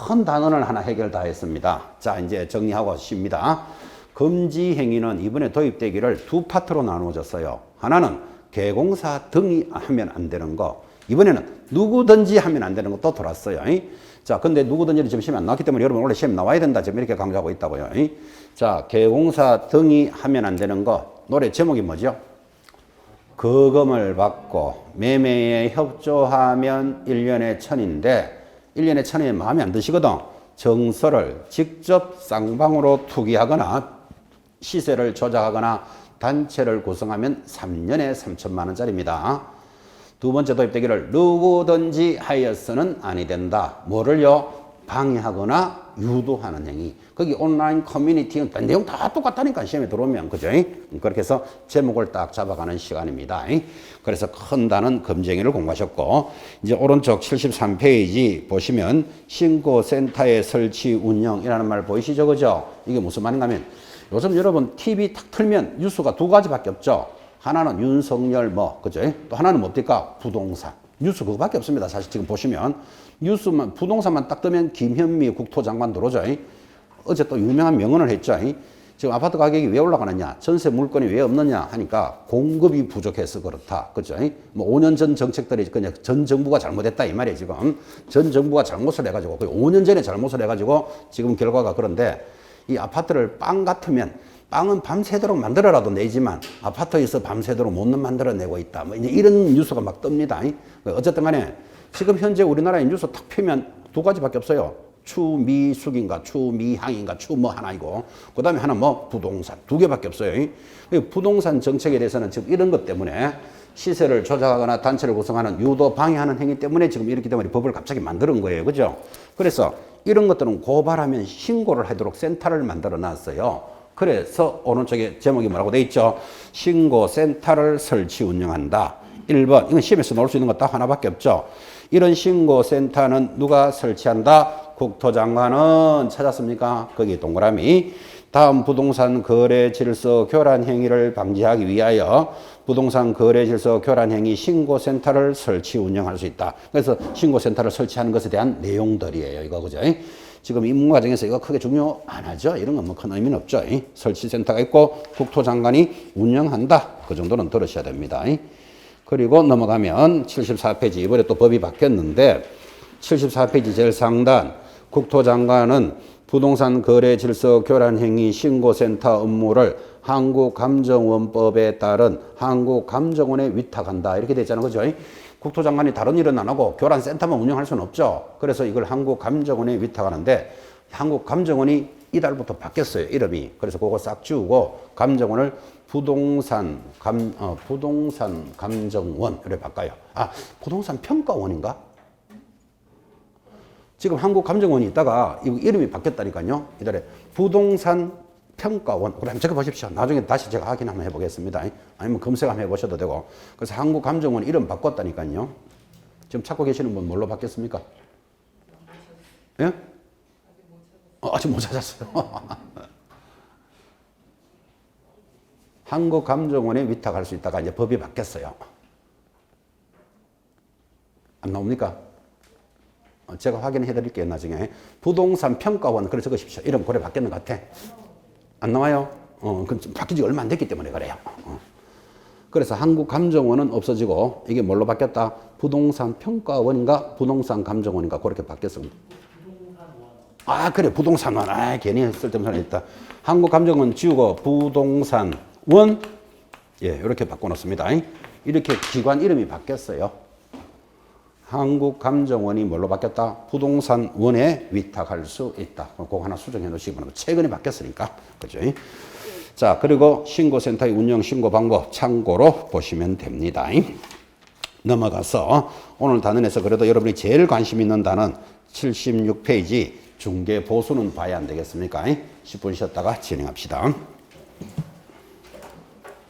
큰 단원을 하나 해결 다 했습니다. 자, 이제 정리하고 쉽니다. 금지 행위는 이번에 도입되기를 2파트로 나누어졌어요. 하나는 개공사 등이 하면 안 되는 거. 이번에는 누구든지 하면 안 되는 것도 돌았어요. 자, 근데 누구든지 지금 시험 안 나왔기 때문에 여러분 원래 시험 나와야 된다. 지금 이렇게 강조하고 있다고요. 자, 개공사 등이 하면 안 되는 거. 노래 제목이 뭐죠? 거금을 받고 매매에 협조하면 1년에 1,000인데 1년에 1,000이 마음에 안 드시거든. 정서를 직접 쌍방으로 투기하거나 시세를 조작하거나 단체를 구성하면 3년에 3천만 원짜리입니다. 두 번째 도입되기를 누구든지 하여서는 아니 된다. 뭐를요? 방해하거나 유도하는 행위. 거기 온라인 커뮤니티 내용 다 똑같다니까 시험에 들어오면. 그죠? 그렇게 해서 제목을 딱 잡아가는 시간입니다. 그래서 큰 단은 금쟁이를 공부하셨고 이제 오른쪽 73페이지 보시면 신고센터의 설치 운영이라는 말 보이시죠? 그죠? 이게 무슨 말인가 하면 요즘 여러분 TV 탁 틀면 뉴스가 2가지밖에 없죠. 하나는 윤석열 그죠? 또 하나는 뭡니까? 부동산. 뉴스 그거밖에 없습니다. 사실 지금 보시면 뉴스만 부동산만 딱 뜨면 김현미 국토장관 들어오죠. 어제 또 유명한 명언을 했죠. 지금 아파트 가격이 왜 올라가느냐, 전세 물건이 왜 없느냐 하니까 공급이 부족해서 그렇다. 그죠? 뭐 5년 전 정책들이 그냥 전 정부가 잘못했다 이 말이에요. 지금 전 정부가 잘못을 해가지고 5년 전에 잘못을 해가지고 지금 결과가 그런데 이 아파트를 빵 같으면 빵은 밤새도록 만들어라도 내지만 아파트에서 밤새도록 못 만들어내고 있다. 뭐 이제 이런 뉴스가 막 뜹니다. 어쨌든 간에 지금 현재 우리나라의 뉴스 탁 펴면 두 가지밖에 없어요. 추미숙인가 추미향인가 추 뭐 하나이고 그 다음에 하나 뭐 부동산 두 개밖에 없어요. 부동산 정책에 대해서는 지금 이런 것 때문에 시세를 조작하거나 단체를 구성하는 유도 방해하는 행위 때문에 지금 이렇기 때문에 법을 갑자기 만드는 거예요. 그죠? 그래서 이런 것들은 고발하면 신고를 하도록 센터를 만들어 놨어요. 그래서 오른쪽에 제목이 뭐라고 돼 있죠? 신고센터를 설치 운영한다. 1번 이건 시험에서 나올 수 있는 거 딱 하나밖에 없죠. 이런 신고센터는 누가 설치한다? 국토장관은 찾았습니까? 거기 동그라미. 다음 부동산 거래 질서 교란 행위를 방지하기 위하여 부동산 거래 질서 교란 행위 신고센터를 설치 운영할 수 있다. 그래서 신고센터를 설치하는 것에 대한 내용들이에요. 이거 그죠? 지금 입문 과정에서 이거 크게 중요 안 하죠. 이런 건 뭐 큰 의미는 없죠. 설치센터가 있고 국토장관이 운영한다. 그 정도는 들으셔야 됩니다. 그리고 넘어가면 74페이지 이번에 또 법이 바뀌었는데 74페이지 제일 상단 국토장관은 부동산 거래 질서 교란 행위 신고센터 업무를 한국감정원법에 따른 한국감정원에 위탁한다. 이렇게 돼 있잖아요. 그죠? 국토장관이 다른 일은 안 하고 교란센터만 운영할 수는 없죠. 그래서 이걸 한국감정원에 위탁하는데 한국감정원이 이달부터 바뀌었어요. 이름이. 그래서 그거 싹 지우고 감정원을 부동산 감정원 이렇게 바꿔요. 아, 부동산 평가원인가? 지금 한국감정원이 있다가 이름이 바뀌었다니까요. 이달에 부동산 평가원. 그래 한번 적어보십시오. 나중에 다시 제가 확인 한번 해보겠습니다. 아니면 검색 한번 해보셔도 되고. 그래서 한국감정원 이름 바꿨다니까요. 지금 찾고 계시는 분 뭘로 바뀌었습니까? 예? 아직 못 찾았어요. 한국감정원에 위탁할 수 있다가 이제 법이 바뀌었어요. 안 나옵니까? 제가 확인해 드릴게요. 나중에. 부동산 평가원 그래 적으십시오. 이름 그래 바뀌었는 것 같아. 안 나와요? 바뀐 지 얼마 안 됐기 때문에 그래요. 그래서 한국감정원은 없어지고 이게 뭘로 바뀌었다? 부동산 평가원인가? 부동산 감정원인가? 그렇게 바뀌었습니다. 아, 그래. 부동산원. 아, 괜히 쓸데없는 소리 했다. 한국감정원 지우고 부동산원. 예, 이렇게 바꿔놓습니다. 이렇게 기관 이름이 바뀌었어요. 한국감정원이 뭘로 바뀌었다? 부동산원에 위탁할 수 있다. 그거 하나 수정해 놓으시고 최근에 바뀌었으니까. 그죠? 자, 그리고 신고센터의 운영 신고 방법 참고로 보시면 됩니다. 넘어가서 오늘 단원에서 그래도 여러분이 제일 관심 있는 단원 76페이지 중개 보수는 봐야 안 되겠습니까? 10분 쉬었다가 진행합시다.